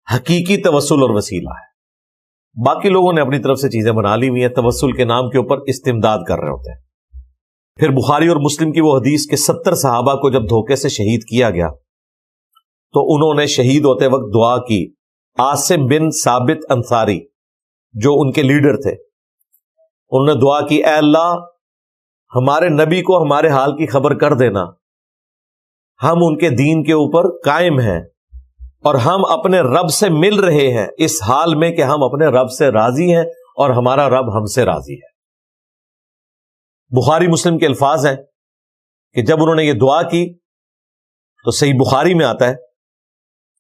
حقیقی توسل اور وسیلہ ہے. باقی لوگوں نے اپنی طرف سے چیزیں بنا لی ہوئی ہیں, توسل کے نام کے اوپر استمداد کر رہے ہوتے ہیں. پھر بخاری اور مسلم کی وہ حدیث کے 70 صحابہ کو جب دھوکے سے شہید کیا گیا تو انہوں نے شہید ہوتے وقت دعا کی. عاصم بن ثابت انصاری جو ان کے لیڈر تھے, انہوں نے دعا کی, اے اللہ ہمارے نبی کو ہمارے حال کی خبر کر دینا, ہم ان کے دین کے اوپر قائم ہیں اور ہم اپنے رب سے مل رہے ہیں اس حال میں کہ ہم اپنے رب سے راضی ہیں اور ہمارا رب ہم سے راضی ہے. بخاری مسلم کے الفاظ ہیں کہ جب انہوں نے یہ دعا کی تو صحیح بخاری میں آتا ہے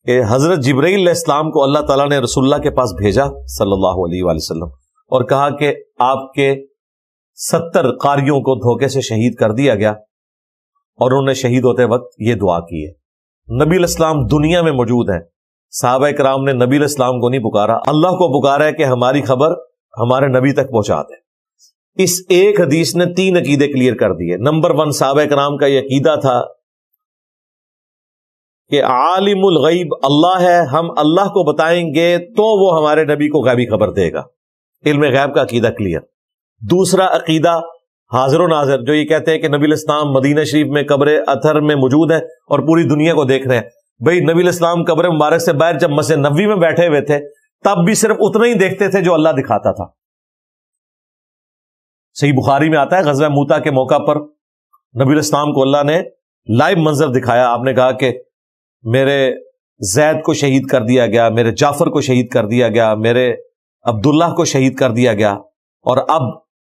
کہ حضرت جبرائیل علیہ السلام کو اللہ تعالیٰ نے رسول اللہ کے پاس بھیجا صلی اللہ علیہ وآلہ وسلم اور کہا کہ آپ کے 70 قاریوں کو دھوکے سے شہید کر دیا گیا, اور انہوں نے شہید ہوتے وقت یہ دعا کی ہے. نبی علیہ السلام دنیا میں موجود ہیں, صحابہ کرام نے نبی علیہ السلام کو نہیں پکارا, اللہ کو پکارا ہے کہ ہماری خبر ہمارے نبی تک پہنچا دیں. اس ایک حدیث نے 3 عقیدے کلیئر کر دیے. نمبر 1, صحابہ کرام کا یہ عقیدہ تھا کہ عالم الغیب اللہ ہے, ہم اللہ کو بتائیں گے تو وہ ہمارے نبی کو غیبی خبر دے گا. علم غیب کا عقیدہ کلیئر. دوسرا عقیدہ حاضر و ناظر, جو یہ کہتے ہیں کہ نبی علیہ السلام مدینہ شریف میں قبر اطہر میں موجود ہیں اور پوری دنیا کو دیکھ رہے ہیں. بھئی نبی علیہ السلام قبر مبارک سے باہر جب مسجد نبوی میں بیٹھے ہوئے تھے تب بھی صرف اتنا ہی دیکھتے تھے جو اللہ دکھاتا تھا. صحیح بخاری میں آتا ہے غزوہ موتا کے موقع پر نبی علیہ السلام کو اللہ نے لائیو منظر دکھایا. آپ نے کہا کہ میرے زید کو شہید کر دیا گیا, میرے جعفر کو شہید کر دیا گیا, میرے عبداللہ کو شہید کر دیا گیا, اور اب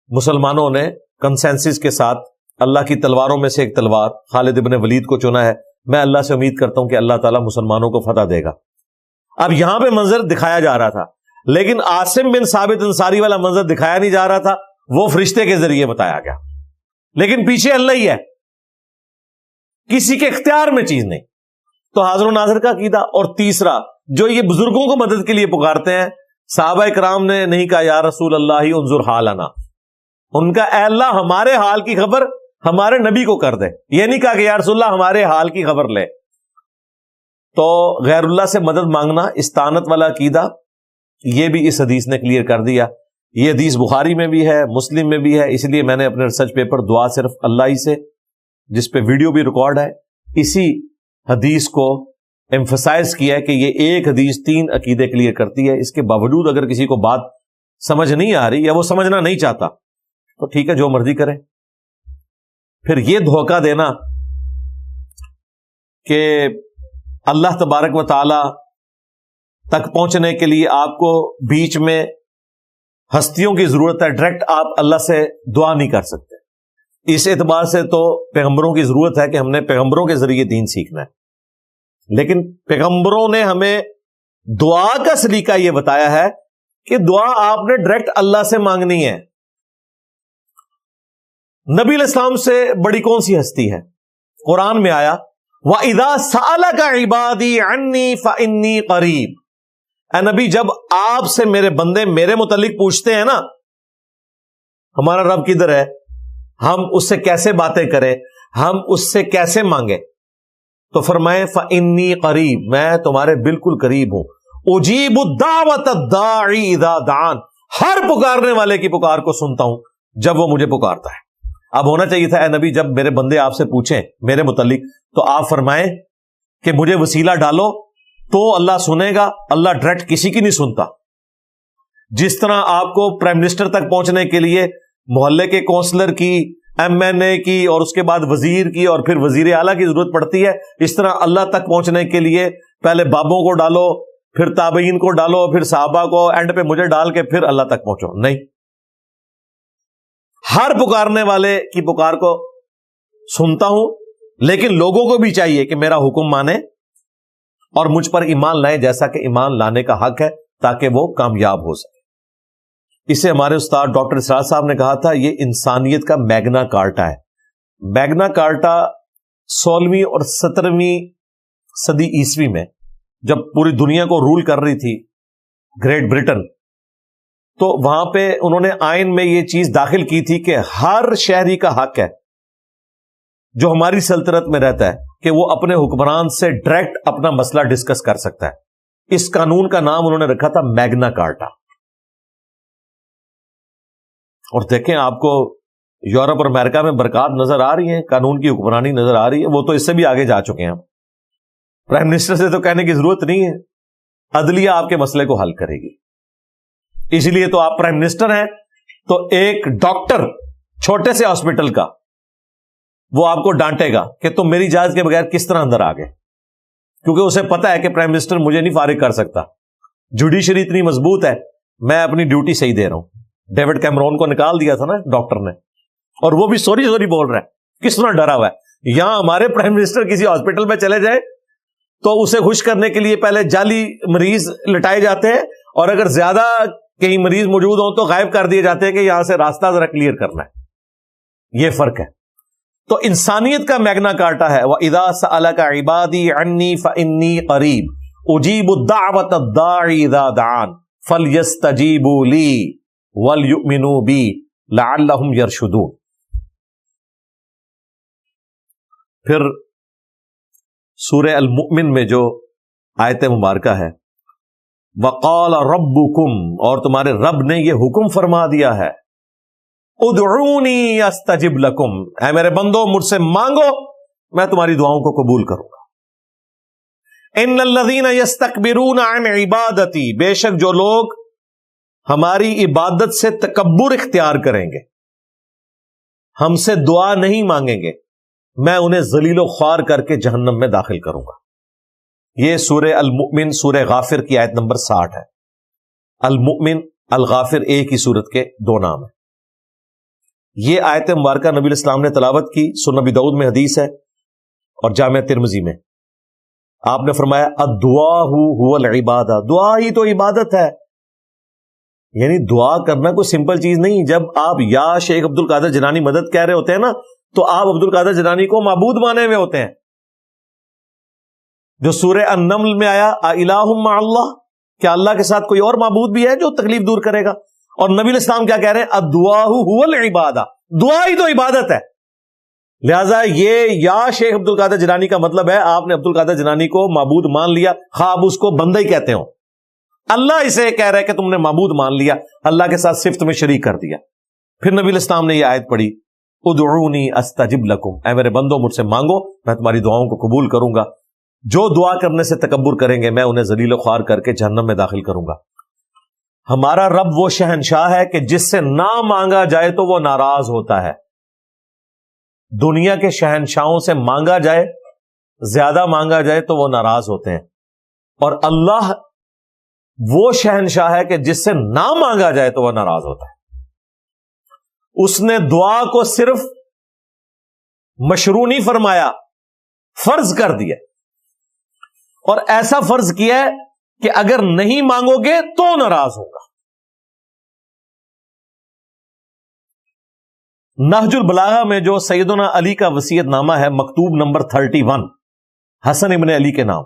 مسلمانوں نے کنسنسس کے ساتھ اللہ کی تلواروں میں سے ایک تلوار خالد ابن ولید کو چنا ہے. میں اللہ سے امید کرتا ہوں کہ اللہ تعالیٰ مسلمانوں کو فتح دے گا. اب یہاں پہ منظر دکھایا جا رہا تھا, لیکن عاصم بن ثابت انصاری والا منظر دکھایا نہیں جا رہا تھا, وہ فرشتے کے ذریعے بتایا گیا. لیکن پیچھے اللہ ہی ہے, کسی کے اختیار میں چیز نہیں. تو حاضر و ناظر کا عقیدہ. اور تیسرا, جو یہ بزرگوں کو مدد کے لیے پکارتے ہیں, صحابہ کرام نے نہیں کہا یا رسول اللہ انظر حالنا, ان کا اے اللہ ہمارے حال کی خبر ہمارے نبی کو کر دے. یہ نہیں کہا کہ یا رسول اللہ ہمارے حال کی خبر لے. تو غیر اللہ سے مدد مانگنا استعانت والا عقیدہ یہ بھی اس حدیث نے کلیئر کر دیا. یہ حدیث بخاری میں بھی ہے، مسلم میں بھی ہے. اس لیے میں نے اپنے ریسرچ پیپر دعا صرف اللہ ہی سے، جس پہ ویڈیو بھی ریکارڈ ہے، اسی حدیث کو ایمفسائز کیا ہے کہ یہ ایک حدیث 3 عقیدے کلیئر کرتی ہے. اس کے باوجود اگر کسی کو بات سمجھ نہیں آ رہی یا وہ سمجھنا نہیں چاہتا تو ٹھیک ہے، جو مرضی کرے. پھر یہ دھوکہ دینا کہ اللہ تبارک و تعالی تک پہنچنے کے لیے آپ کو بیچ میں ہستیوں کی ضرورت ہے، ڈائریکٹ آپ اللہ سے دعا نہیں کر سکتے. اس اعتبار سے تو پیغمبروں کی ضرورت ہے کہ ہم نے پیغمبروں کے ذریعے دین سیکھنا ہے. لیکن پیغمبروں نے ہمیں دعا کا سلیقہ یہ بتایا ہے کہ دعا آپ نے ڈائریکٹ اللہ سے مانگنی ہے. نبی علیہ السلام سے بڑی کون سی ہستی ہے؟ قرآن میں آیا وَإِذَا سَأَلَكَ عِبَادِي عَنِّي فَإِنِّي قَرِيب. اے نبی جب آپ سے میرے بندے میرے متعلق پوچھتے ہیں نا، ہمارا رب کدھر ہے، ہم اس سے کیسے باتیں کریں، ہم اس سے کیسے مانگیں، تو فرمائے فَإِنِّي قَرِيب، میں تمہارے بالکل قریب ہوں. اجیب الدعوۃ الداعی اذا دعان، ہر پکارنے والے کی پکار کو سنتا ہوں جب وہ مجھے پکارتا ہے. اب ہونا چاہیے تھا اے نبی جب میرے بندے آپ سے پوچھیں میرے متعلق تو آپ فرمائیں کہ مجھے وسیلہ ڈالو تو اللہ سنے گا. اللہ ڈائریکٹ کسی کی نہیں سنتا. جس طرح آپ کو پرائم منسٹر تک پہنچنے کے لیے محلے کے کونسلر کی، ایم این اے کی، اور اس کے بعد وزیر کی، اور پھر وزیر اعلیٰ کی ضرورت پڑتی ہے، اس طرح اللہ تک پہنچنے کے لیے پہلے بابوں کو ڈالو، پھر تابعین کو ڈالو، پھر صحابہ کو، اینڈ پہ مجھے ڈال کے پھر اللہ تک پہنچو. نہیں، ہر پکارنے والے کی پکار کو سنتا ہوں، لیکن لوگوں کو بھی چاہیے کہ میرا حکم مانے اور مجھ پر ایمان لائیں جیسا کہ ایمان لانے کا حق ہے، تاکہ وہ کامیاب ہو سکے. اسے ہمارے استاد ڈاکٹر اسرار صاحب نے کہا تھا یہ انسانیت کا میگنا کارٹا ہے. میگنا کارٹا 16ویں اور 17ویں صدی عیسوی میں جب پوری دنیا کو رول کر رہی تھی گریٹ برٹن، تو وہاں پہ انہوں نے آئین میں یہ چیز داخل کی تھی کہ ہر شہری کا حق ہے جو ہماری سلطنت میں رہتا ہے کہ وہ اپنے حکمران سے ڈائریکٹ اپنا مسئلہ ڈسکس کر سکتا ہے. اس قانون کا نام انہوں نے رکھا تھا میگنا کارٹا. اور دیکھیں آپ کو یورپ اور امریکہ میں برکات نظر آ رہی ہیں، قانون کی حکمرانی نظر آ رہی ہے. وہ تو اس سے بھی آگے جا چکے ہیں. پرائم منسٹر سے تو کہنے کی ضرورت نہیں ہے، عدلیہ آپ کے مسئلے کو حل کرے گی. اس لیے تو آپ پرائم منسٹر ہیں تو ایک ڈاکٹر چھوٹے سے ہاسپٹل کا وہ آپ کو ڈانٹے گا کہ تم میری اجازت کے بغیر کس طرح اندر آ گئے، کیونکہ اسے پتا ہے کہ پرائم منسٹر مجھے نہیں فارغ کر سکتا. جوڈیشری اتنی مضبوط ہے، میں اپنی ڈیوٹی صحیح دے رہا ہوں. ڈیوڈ کیمرون کو نکال دیا تھا نا ڈاکٹر نے، اور وہ بھی سوری بول رہا ہے، کس طرح ڈرا ہوا ہے. یہاں ہمارے پرائم منسٹر کسی ہاسپٹل میں چلے جائے تو اسے خوش کرنے کے لیے پہلے جعلی مریض لٹائے جاتے ہیں، اور اگر زیادہ کہیں مریض موجود ہوں تو غائب کر دیے جاتے ہیں کہ یہاں سے راستہ ذرا کلیئر کرنا ہے. یہ فرق ہے. تو انسانیت کا میگنا کارٹا ہے وَإِذَا سَأَلَكَ عِبَادِي عَنِّي فَإِنِّي قَرِيب أُجِيبُ الدَّعْوَةَ الدَّاعِ إِذَا دَعَانِ فَلْيَسْتَجِيبُوا لِي وَلْيُؤْمِنُوا بِي لَعَلَّهُمْ يَرْشُدُونَ. پھر سورہ المؤمن میں جو آیت مبارکہ ہے وَقَالَ رَبُّكُمْ، اور تمہارے رب نے یہ حکم فرما دیا ہے ادعونی استجب لکم، اے میرے بندو مجھ سے مانگو میں تمہاری دعاؤں کو قبول کروں گا. ان الذین یستکبرون عن عبادتی، بے شک جو لوگ ہماری عبادت سے تکبر اختیار کریں گے، ہم سے دعا نہیں مانگیں گے، میں انہیں ذلیل و خوار کر کے جہنم میں داخل کروں گا. یہ سورہ المؤمن سورہ غافر کی آیت نمبر 60 ہے. المؤمن الغافر ایک ہی سورت کے 2 نام ہیں. یہ آیت مبارکہ نبی علیہ السلام نے تلاوت کی، سنن ابی داؤد میں حدیث ہے اور جامع ترمذی میں. آپ نے فرمایا الدعاء هو العبادہ، دعا ہی تو عبادت ہے. یعنی دعا کرنا کوئی سمپل چیز نہیں. جب آپ یا شیخ عبد القادر جیلانی مدد کہہ رہے ہوتے ہیں نا تو آپ عبد القادر جیلانی کو معبود مانے ہوئے ہوتے ہیں. جو سورہ النمل میں آیا الہ مع اللہ، کیا اللہ کے ساتھ کوئی اور معبود بھی ہے جو تکلیف دور کرے گا؟ اور نبی علیہ السلام کیا کہہ رہے ہیں؟ الدعاء هو العبادہ، دعا ہی تو عبادت ہے. لہذا یہ یا شیخ عبد القادر جیلانی کا مطلب ہے آپ نے عبد القادر جیلانی کو معبود مان لیا، خواب اس کو بندہ ہی کہتے ہو. اللہ اسے کہہ رہا ہے کہ تم نے معبود مان لیا، اللہ کے ساتھ صفت میں شریک کر دیا. پھر نبی علیہ السلام نے یہ آیت پڑھی، ادعونی استجب لکم، اے میرے بندو مجھ سے مانگو میں تمہاری دعاؤں کو قبول کروں گا. جو دعا کرنے سے تکبر کریں گے میں انہیں ذلیل و خوار کر کے جہنم میں داخل کروں گا. ہمارا رب وہ شہنشاہ ہے کہ جس سے نہ مانگا جائے تو وہ ناراض ہوتا ہے. دنیا کے شہنشاہوں سے مانگا جائے، زیادہ مانگا جائے تو وہ ناراض ہوتے ہیں، اور اللہ وہ شہنشاہ ہے کہ جس سے نہ مانگا جائے تو وہ ناراض ہوتا ہے. اس نے دعا کو صرف مشروع نہیں فرمایا، فرض کر دیا، اور ایسا فرض کیا ہے کہ اگر نہیں مانگو گے تو ناراض ہوگا. نہج البلاغہ میں جو سیدنا علی کا وصیت نامہ ہے، مکتوب نمبر 31 حسن ابن علی کے نام،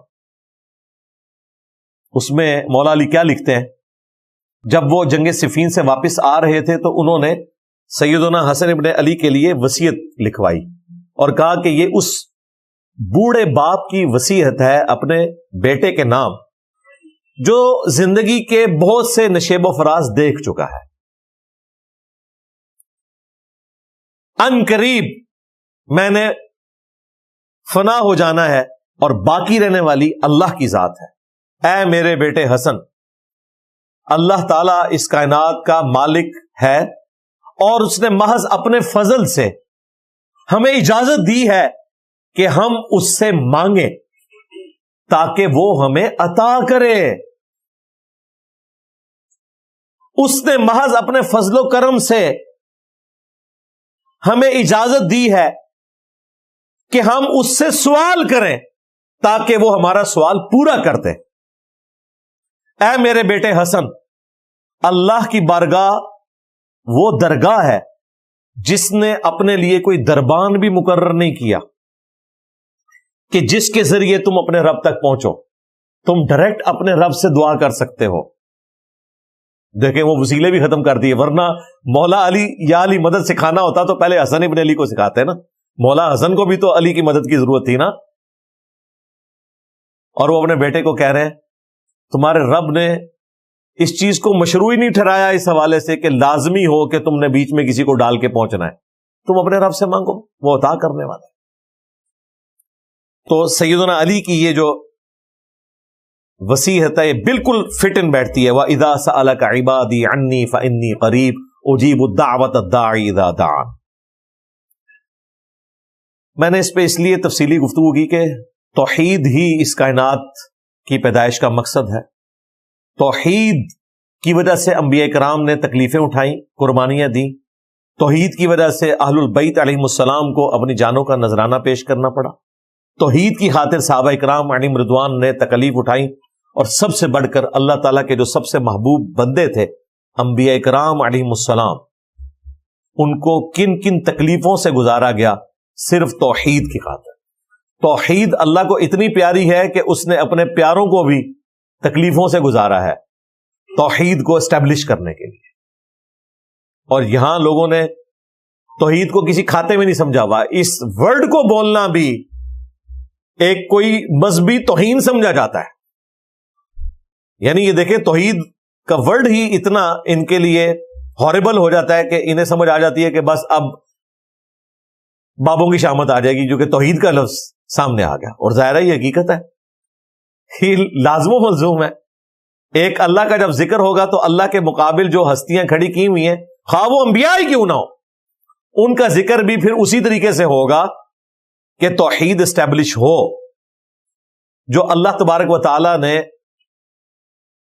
اس میں مولا علی کیا لکھتے ہیں؟ جب وہ جنگ صفین سے واپس آ رہے تھے تو انہوں نے سیدنا حسن ابن علی کے لیے وصیت لکھوائی اور کہا کہ یہ اس بوڑھے باپ کی وصیت ہے اپنے بیٹے کے نام، جو زندگی کے بہت سے نشیب و فراز دیکھ چکا ہے. ان قریب میں نے فنا ہو جانا ہے اور باقی رہنے والی اللہ کی ذات ہے. اے میرے بیٹے حسن، اللہ تعالیٰ اس کائنات کا مالک ہے اور اس نے محض اپنے فضل سے ہمیں اجازت دی ہے کہ ہم اس سے مانگیں تاکہ وہ ہمیں عطا کرے. اس نے محض اپنے فضل و کرم سے ہمیں اجازت دی ہے کہ ہم اس سے سوال کریں تاکہ وہ ہمارا سوال پورا کر دے. اے میرے بیٹے حسن، اللہ کی بارگاہ وہ درگاہ ہے جس نے اپنے لیے کوئی دربان بھی مقرر نہیں کیا کہ جس کے ذریعے تم اپنے رب تک پہنچو. تم ڈائریکٹ اپنے رب سے دعا کر سکتے ہو. دیکھیں وہ وسیلے بھی ختم کر دیے، ورنہ مولا علی یا علی مدد سکھانا ہوتا تو پہلے حسن ابن علی کو سکھاتے نا. مولا حسن کو بھی تو علی کی مدد کی ضرورت تھی نا. اور وہ اپنے بیٹے کو کہہ رہے ہیں تمہارے رب نے اس چیز کو مشروع ہی نہیں ٹھہرایا اس حوالے سے کہ لازمی ہو کہ تم نے بیچ میں کسی کو ڈال کے پہنچنا ہے. تم اپنے رب سے مانگو، وہ عطا کرنے والا ہے. تو سیدنا علی کی یہ جو وصیت ہے یہ بالکل فٹ ان بیٹھتی ہے. وَإِذَا سَأَلَكَ عِبَادِي عَنِّي فَإِنِّي قَرِيبٌ أُجِيبُ الدَّعْوَةَ الدَّاعِ إِذَا دَعَانِ. میں نے اس پہ اس لیے تفصیلی گفتگو کی کہ توحید ہی اس کائنات کی پیدائش کا مقصد ہے. توحید کی وجہ سے انبیاء کرام نے تکلیفیں اٹھائیں، قربانیاں دیں. توحید کی وجہ سے اہل البیت علیہم السلام کو اپنی جانوں کا نذرانہ پیش کرنا پڑا. توحید کی خاطر صحابہ کرام علیہم رضوان نے تکلیف اٹھائیں، اور سب سے بڑھ کر اللہ تعالیٰ کے جو سب سے محبوب بندے تھے انبیاء کرام علیہم السلام، ان کو کن کن تکلیفوں سے گزارا گیا صرف توحید کی خاطر. توحید اللہ کو اتنی پیاری ہے کہ اس نے اپنے پیاروں کو بھی تکلیفوں سے گزارا ہے توحید کو اسٹیبلش کرنے کے لیے. اور یہاں لوگوں نے توحید کو کسی کھاتے میں نہیں سمجھا ہوا. اس ورڈ کو بولنا بھی ایک کوئی مذہبی توہین سمجھا جاتا ہے. یعنی یہ دیکھیں توحید کا ورڈ ہی اتنا ان کے لیے ہاربل ہو جاتا ہے کہ انہیں سمجھ آ جاتی ہے کہ بس اب بابوں کی شامت آ جائے گی جو کہ توحید کا لفظ سامنے آ گیا. اور ظاہر ہے یہ حقیقت ہے، یہ لازم و ملزوم ہے. ایک اللہ کا جب ذکر ہوگا تو اللہ کے مقابل جو ہستیاں کھڑی کی ہوئی ہیں، خواہ وہ انبیاء ہی کیوں نہ ہو، ان کا ذکر بھی پھر اسی طریقے سے ہوگا کہ توحید اسٹیبلش ہو. جو اللہ تبارک و تعالی نے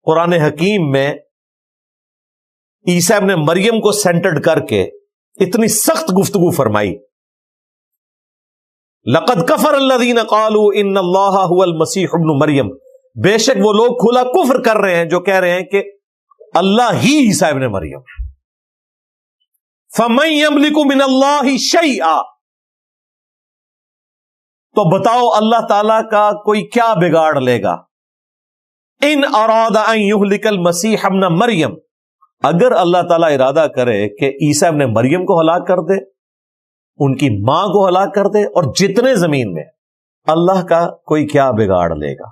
قرآن حکیم میں عیسیٰ ابن مریم کو سینٹرڈ کر کے اتنی سخت گفتگو فرمائی. لقد کفر الذین قالوا ان اللہ هو المسیح ابن مریم، بے شک وہ لوگ کھلا کفر کر رہے ہیں جو کہہ رہے ہیں کہ اللہ ہی عیسیٰ ابن مریم. فمن یملک من اللہ شیئا، تو بتاؤ اللہ تعالی کا کوئی کیا بگاڑ لے گا. ان اراد ان یہلک المسیح ابن مریم، اگر اللہ تعالیٰ ارادہ کرے کہ عیسیٰ ابن مریم کو ہلاک کر دے، ان کی ماں کو ہلاک کر دے، اور جتنے زمین میں، اللہ کا کوئی کیا بگاڑ لے گا؟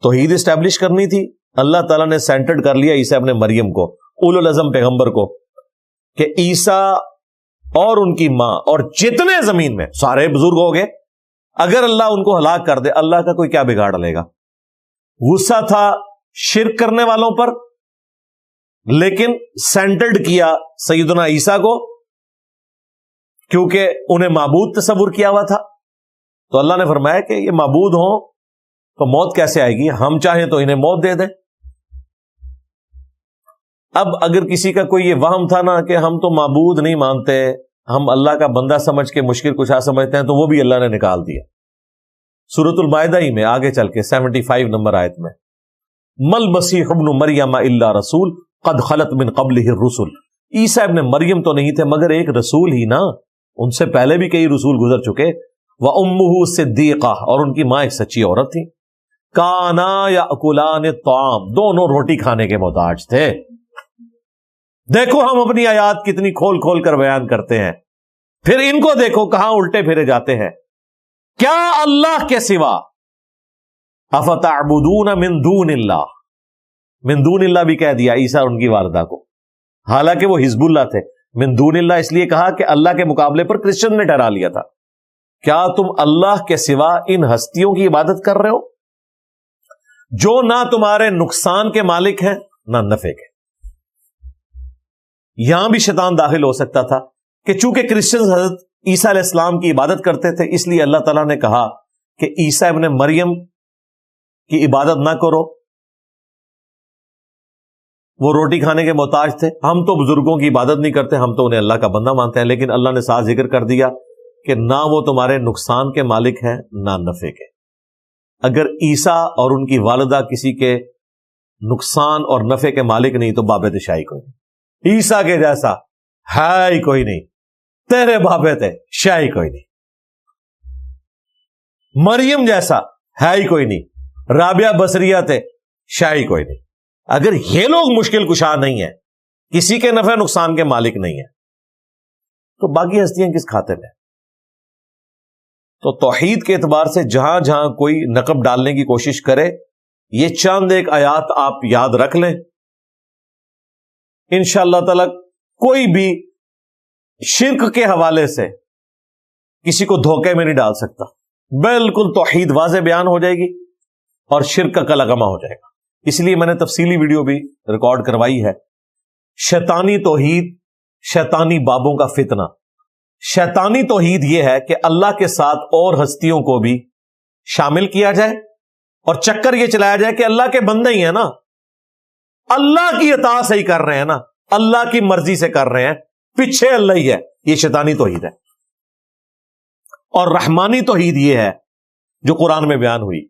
توحید اسٹیبلش کرنی تھی، اللہ تعالیٰ نے سینٹرڈ کر لیا عیسیٰ ابن مریم کو، اولو العزم پیغمبر کو، کہ عیسیٰ اور ان کی ماں اور جتنے زمین میں سارے بزرگ ہو گئے، اگر اللہ ان کو ہلاک کر دے، اللہ کا کوئی کیا بگاڑ لے گا؟ غصہ تھا شرک کرنے والوں پر، لیکن سینٹرڈ کیا سیدنا عیسیٰ کو، کیونکہ انہیں معبود تصور کیا ہوا تھا۔ تو اللہ نے فرمایا کہ یہ معبود ہوں تو موت کیسے آئے گی؟ ہم چاہیں تو انہیں موت دے دیں۔ اب اگر کسی کا کوئی یہ وہم تھا نا کہ ہم تو معبود نہیں مانتے، ہم اللہ کا بندہ سمجھ کے مشکل کشا سمجھتے ہیں، تو وہ بھی اللہ نے نکال دیا۔ سورۃ المائدہ ہی میں آگے چل کے 75 نمبر آیت میں، مل مسیح ابن مریم الا رسول قد خلت من قبلہ الرسل، عیسیٰ ابن مریم تو نہیں تھے مگر ایک رسول ہی نا، ان سے پہلے بھی کئی رسول گزر چکے، وَأُمُّهُ صِدِّيقَةٌ، اور ان کی ماں ایک سچی عورت تھی، كَانَا يَأْكُلَانِ الطَّعَامَ، دونوں روٹی کھانے کے محتاج تھے۔ دیکھو ہم اپنی آیات کتنی کھول کھول کر بیان کرتے ہیں، پھر ان کو دیکھو کہاں الٹے پھرے جاتے ہیں۔ کیا اللہ کے سوا، افتعبدون من دون اللہ، من دون اللہ بھی کہہ دیا عیسیٰ اور ان کی والدہ کو، حالانکہ وہ حزب اللہ تھے۔ من دون اللہ اس لیے کہا کہ اللہ کے مقابلے پر کرسچن نے ٹھہرا لیا تھا۔ کیا تم اللہ کے سوا ان ہستیوں کی عبادت کر رہے ہو جو نہ تمہارے نقصان کے مالک ہیں نہ نفع کے؟ یہاں بھی شیطان داخل ہو سکتا تھا کہ چونکہ کرسچن حضرت عیسیٰ علیہ السلام کی عبادت کرتے تھے، اس لیے اللہ تعالیٰ نے کہا کہ عیسیٰ ابن مریم کی عبادت نہ کرو، وہ روٹی کھانے کے محتاج تھے، ہم تو بزرگوں کی عبادت نہیں کرتے، ہم تو انہیں اللہ کا بندہ مانتے ہیں۔ لیکن اللہ نے ساتھ ذکر کر دیا کہ نہ وہ تمہارے نقصان کے مالک ہیں نہ نفع کے۔ اگر عیسیٰ اور ان کی والدہ کسی کے نقصان اور نفع کے مالک نہیں تو بابت شاہی کوئی نہیں، عیسیٰ کے جیسا ہے ہی کوئی نہیں، تیرے بابے تھے شاہی کوئی نہیں، مریم جیسا ہے ہی کوئی نہیں، رابعہ بصریہ تھے شاہی کوئی نہیں۔ اگر یہ لوگ مشکل کشا نہیں ہیں، کسی کے نفع نقصان کے مالک نہیں ہیں، تو باقی ہستیاں کس خاطر ہیں؟ تو توحید کے اعتبار سے جہاں جہاں کوئی نقب ڈالنے کی کوشش کرے، یہ چند ایک آیات آپ یاد رکھ لیں، انشاءاللہ تعالی کوئی بھی شرک کے حوالے سے کسی کو دھوکے میں نہیں ڈال سکتا۔ بالکل توحید واضح بیان ہو جائے گی اور شرک کا کلغمہ ہو جائے گا۔ اس لیے میں نے تفصیلی ویڈیو بھی ریکارڈ کروائی ہے، شیطانی توحید، شیطانی بابوں کا فتنہ۔ شیطانی توحید یہ ہے کہ اللہ کے ساتھ اور ہستیوں کو بھی شامل کیا جائے اور چکر یہ چلایا جائے کہ اللہ کے بندے ہی ہیں نا، اللہ کی اطاعت سے ہی کر رہے ہیں نا، اللہ کی مرضی سے کر رہے ہیں، پیچھے اللہ ہی ہے۔ یہ شیطانی توحید ہے۔ اور رحمانی توحید یہ ہے جو قرآن میں بیان ہوئی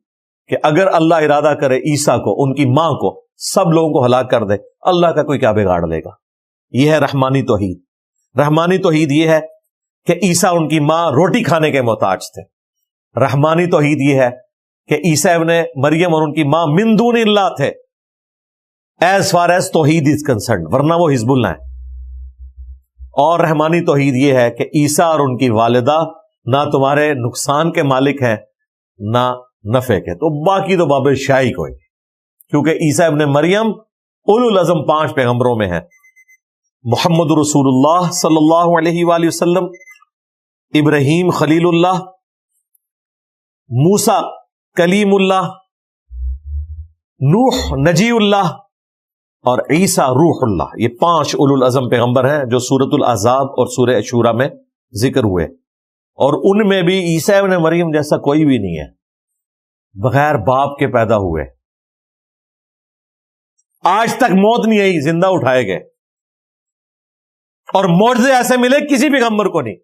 کہ اگر اللہ ارادہ کرے عیسیٰ کو، ان کی ماں کو، سب لوگوں کو ہلاک کر دے، اللہ کا کوئی کیا بگاڑ لے گا؟ یہ ہے رحمانی توحید۔ رحمانی توحید یہ ہے کہ عیسیٰ ان کی ماں روٹی کھانے کے محتاج تھے۔ رحمانی توحید یہ ہے کہ عیسیٰ ابن مریم اور ان کی ماں من دون اللہ تھے، ایز فار ایز توحید از کنسرنڈ، ورنہ وہ حزب اللہ ہیں۔ اور رحمانی توحید یہ ہے کہ عیسیٰ اور ان کی والدہ نہ تمہارے نقصان کے مالک ہیں نہ نفع کے۔ تو باقی تو باب شاہی کوئی، کیونکہ عیسیٰ ابن مریم اولو العزم 5 پیغمبروں میں ہے۔ محمد رسول اللہ صلی اللہ علیہ وآلہ وسلم، ابراہیم خلیل اللہ، موسیٰ کلیم اللہ، نوح نجی اللہ، اور عیسیٰ روح اللہ۔ یہ 5 اولو العزم پیغمبر ہیں جو سورۃ الاحزاب اور سورہ شورى میں ذکر ہوئے، اور ان میں بھی عیسیٰ ابن مریم جیسا کوئی بھی نہیں ہے، بغیر باپ کے پیدا ہوئے، آج تک موت نہیں آئی، زندہ اٹھائے گئے، اور معجزے ایسے ملے کسی پیغمبر کو نہیں۔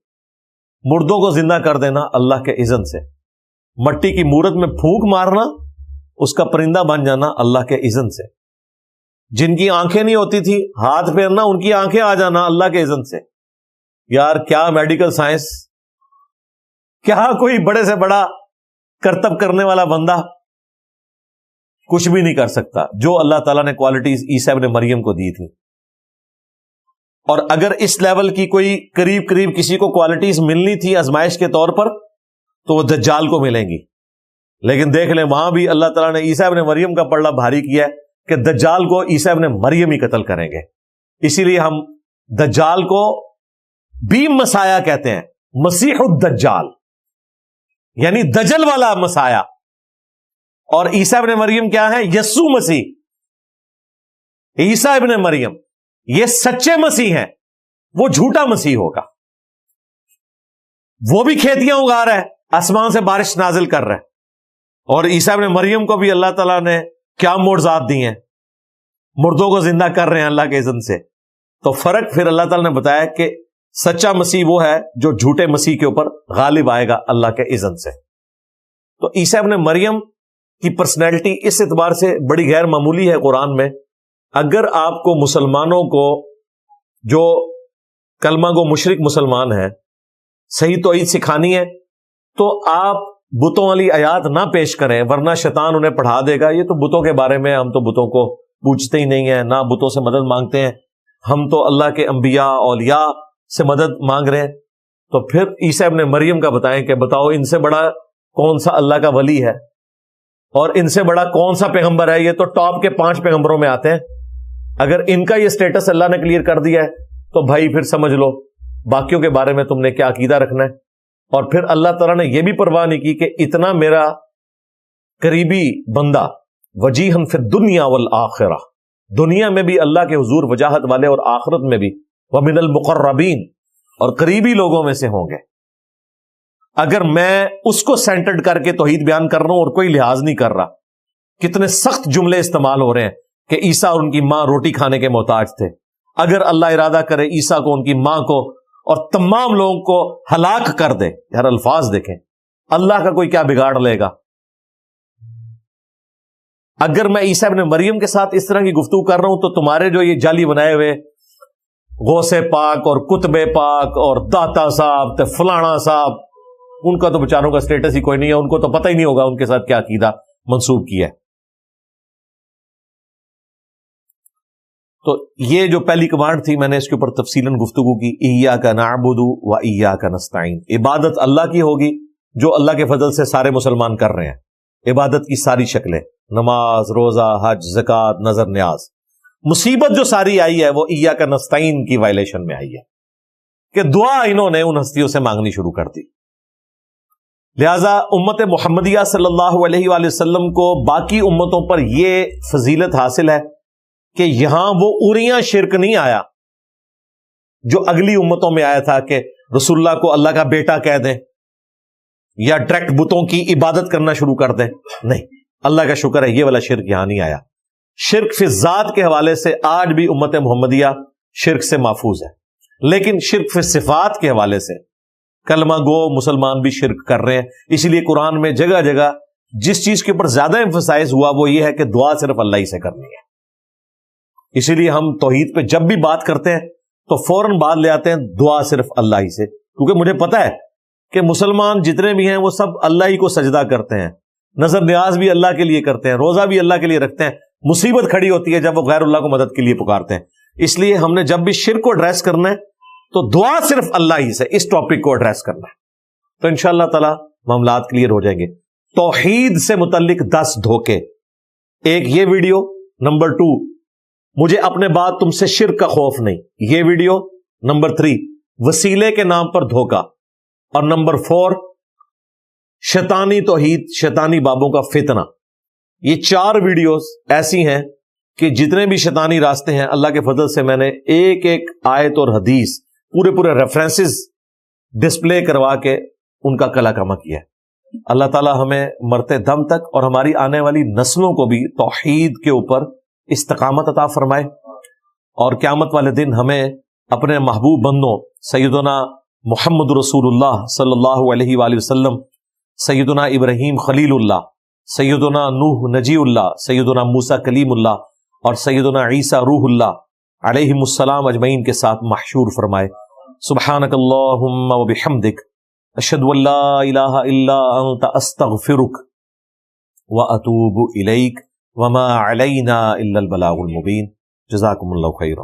مردوں کو زندہ کر دینا اللہ کے اذن سے، مٹی کی مورت میں پھونک مارنا، اس کا پرندہ بن جانا اللہ کے اذن سے، جن کی آنکھیں نہیں ہوتی تھی ہاتھ پھیرنا، ان کی آنکھیں آ جانا اللہ کے اذن سے۔ یار کیا میڈیکل سائنس، کیا کوئی بڑے سے بڑا کرتب کرنے والا بندہ کچھ بھی نہیں کر سکتا جو اللہ تعالیٰ نے کوالٹیز عیسیٰ ابن مریم کو دی تھی۔ اور اگر اس لیول کی کوئی قریب قریب کسی کو کوالٹیز ملنی تھی آزمائش کے طور پر تو وہ دجال کو ملیں گی. لیکن دیکھ لیں وہاں بھی اللہ تعالیٰ نے عیسیٰ ابن مریم کا پلڑا بھاری کیا ہے کہ دجال کو عیسیٰ ابن مریم ہی قتل کریں گے. اسی لیے ہم دجال کو بھی مسایہ کہتے ہیں، مسیح الدجال یعنی دجل والا مسایہ. اور عیسیٰ ابن مریم کیا ہے؟ یسوع مسیح. عیسیٰ ابن مریم یہ سچے مسیح ہیں، وہ جھوٹا مسیح ہوگا. وہ بھی کھیتیاں اگا رہا ہے، آسمان سے بارش نازل کر رہا ہے. اور عیسیٰ ابن مریم کو بھی اللہ تعالیٰ نے کیا معجزات دی ہیں، مردوں کو زندہ کر رہے ہیں اللہ کے اذن سے. تو فرق پھر اللہ تعالیٰ نے بتایا کہ سچا مسیح وہ ہے جو جھوٹے مسیح کے اوپر غالب آئے گا اللہ کے اذن سے. تو عیسیٰ ابن مریم کی پرسنالٹی اس اعتبار سے بڑی غیر معمولی ہے قرآن میں. اگر آپ کو مسلمانوں کو جو کلمہ گو مشرک مسلمان ہیں صحیح توحید سکھانی ہے تو آپ بتوں والی آیات نہ پیش کریں، ورنہ شیطان انہیں پڑھا دے گا یہ تو بتوں کے بارے میں، ہم تو بتوں کو پوچھتے ہی نہیں ہیں، نہ بتوں سے مدد مانگتے ہیں، ہم تو اللہ کے انبیاء اولیاء سے مدد مانگ رہے ہیں. تو پھر عیسیٰ ابن مریم کا بتائیں کہ بتاؤ ان سے بڑا کون سا اللہ کا ولی ہے اور ان سے بڑا کون سا پیغمبر ہے؟ یہ تو ٹاپ کے 5 پیغمبروں میں آتے ہیں. اگر ان کا یہ سٹیٹس اللہ نے کلیئر کر دیا ہے تو بھائی پھر سمجھ لو باقیوں کے بارے میں تم نے کیا عقیدہ رکھنا ہے. اور پھر اللہ تعالیٰ نے یہ بھی پرواہ نہیں کی کہ اتنا میرا قریبی بندہ وجیہن فی الدنیا والآخرہ، دنیا میں بھی اللہ کے حضور وجاہت والے اور آخرت میں بھی ومن المقربین، اور قریبی لوگوں میں سے ہوں گے. اگر میں اس کو سینٹرڈ کر کے توحید بیان کر رہا ہوں اور کوئی لحاظ نہیں کر رہا، کتنے سخت جملے استعمال ہو رہے ہیں کہ عیسیٰ اور ان کی ماں روٹی کھانے کے محتاج تھے. اگر اللہ ارادہ کرے عیسیٰ کو، ان کی ماں کو اور تمام لوگوں کو ہلاک کر دے، یار الفاظ دیکھیں، اللہ کا کوئی کیا بگاڑ لے گا؟ اگر میں عیسیٰ ابن مریم کے ساتھ اس طرح کی گفتگو کر رہا ہوں تو تمہارے جو یہ جعلی بنائے ہوئے غوث پاک اور کتب پاک اور داتا صاحب تے فلانا صاحب، ان کا تو بیچاروں کا سٹیٹس ہی کوئی نہیں ہے، ان کو تو پتہ ہی نہیں ہوگا ان کے ساتھ کیا عقیدہ منسوب کیا ہے. تو یہ جو پہلی کمانڈ تھی میں نے اس کے اوپر تفصیلاً گفتگو کی، ایاک نعبد و ایاک نستعین. عبادت اللہ کی ہوگی جو اللہ کے فضل سے سارے مسلمان کر رہے ہیں. عبادت کی ساری شکلیں، نماز، روزہ، حج، زکوٰۃ، نظر نیاز. مصیبت جو ساری آئی ہے وہ ایاک نستعین کی وائلیشن میں آئی ہے کہ دعا انہوں نے ان ہستیوں سے مانگنی شروع کر دی. لہذا امت محمدیہ صلی اللہ علیہ وآلہ وسلم کو باقی امتوں پر یہ فضیلت حاصل ہے کہ یہاں وہ اریاں شرک نہیں آیا جو اگلی امتوں میں آیا تھا کہ رسول اللہ کو اللہ کا بیٹا کہہ دیں یا ڈائریکٹ بتوں کی عبادت کرنا شروع کر دیں. نہیں، اللہ کا شکر ہے یہ والا شرک یہاں نہیں آیا. شرک فی ذات کے حوالے سے آج بھی امت محمدیہ شرک سے محفوظ ہے، لیکن شرک فی صفات کے حوالے سے کلمہ گو مسلمان بھی شرک کر رہے ہیں. اسی لیے قرآن میں جگہ جگہ جس چیز کے اوپر زیادہ ایمفسائز ہوا وہ یہ ہے کہ دعا صرف اللہ ہی سے کرنی ہے. اسی لیے ہم توحید پہ جب بھی بات کرتے ہیں تو فوراً بات لے آتے ہیں دعا صرف اللہ ہی سے، کیونکہ مجھے پتا ہے کہ مسلمان جتنے بھی ہیں وہ سب اللہ ہی کو سجدہ کرتے ہیں، نظر نیاز بھی اللہ کے لیے کرتے ہیں، روزہ بھی اللہ کے لیے رکھتے ہیں. مصیبت کھڑی ہوتی ہے جب وہ غیر اللہ کو مدد کے لیے پکارتے ہیں. اس لیے ہم نے جب بھی شرک کو ایڈریس کرنا ہے تو دعا صرف اللہ ہی سے اس ٹاپک کو ایڈریس کرنا ہے. تو انشاءاللہ تعالی معاملات کلیئر ہو جائیں گے. توحید سے متعلق 10 دھوکے، ایک یہ ویڈیو. نمبر 2، مجھے اپنے بعد تم سے شرک کا خوف نہیں، یہ ویڈیو. نمبر 3، وسیلے کے نام پر دھوکا. اور نمبر 4، شیطانی توحید، شیطانی بابوں کا فتنہ. یہ 4 ویڈیوز ایسی ہیں کہ جتنے بھی شیطانی راستے ہیں اللہ کے فضل سے میں نے ایک ایک آیت اور حدیث پورے ریفرنسز ڈسپلے کروا کے ان کا کلا کما کیا ہے. اللہ تعالی ہمیں مرتے دم تک اور ہماری آنے والی نسلوں کو بھی توحید کے اوپر استقامت عطا فرمائے، اور قیامت والے دن ہمیں اپنے محبوب بندوں سیدنا محمد رسول اللہ صلی اللہ علیہ وآلہ وسلم، سیدنا ابراہیم خلیل اللہ، سیدنا نوح نجی اللہ، سیدنا موسیٰ کلیم اللہ اور سیدنا عیسیٰ روح اللہ علیہم السلام اجمعین کے ساتھ محشور فرمائے. سبحانک اللہم و بحمدک، اشہد ان لا الہ الا انت، استغفرک و اتوب الیک، وما علینا الا البلاغ المبین. جزاکم اللہ خیرا.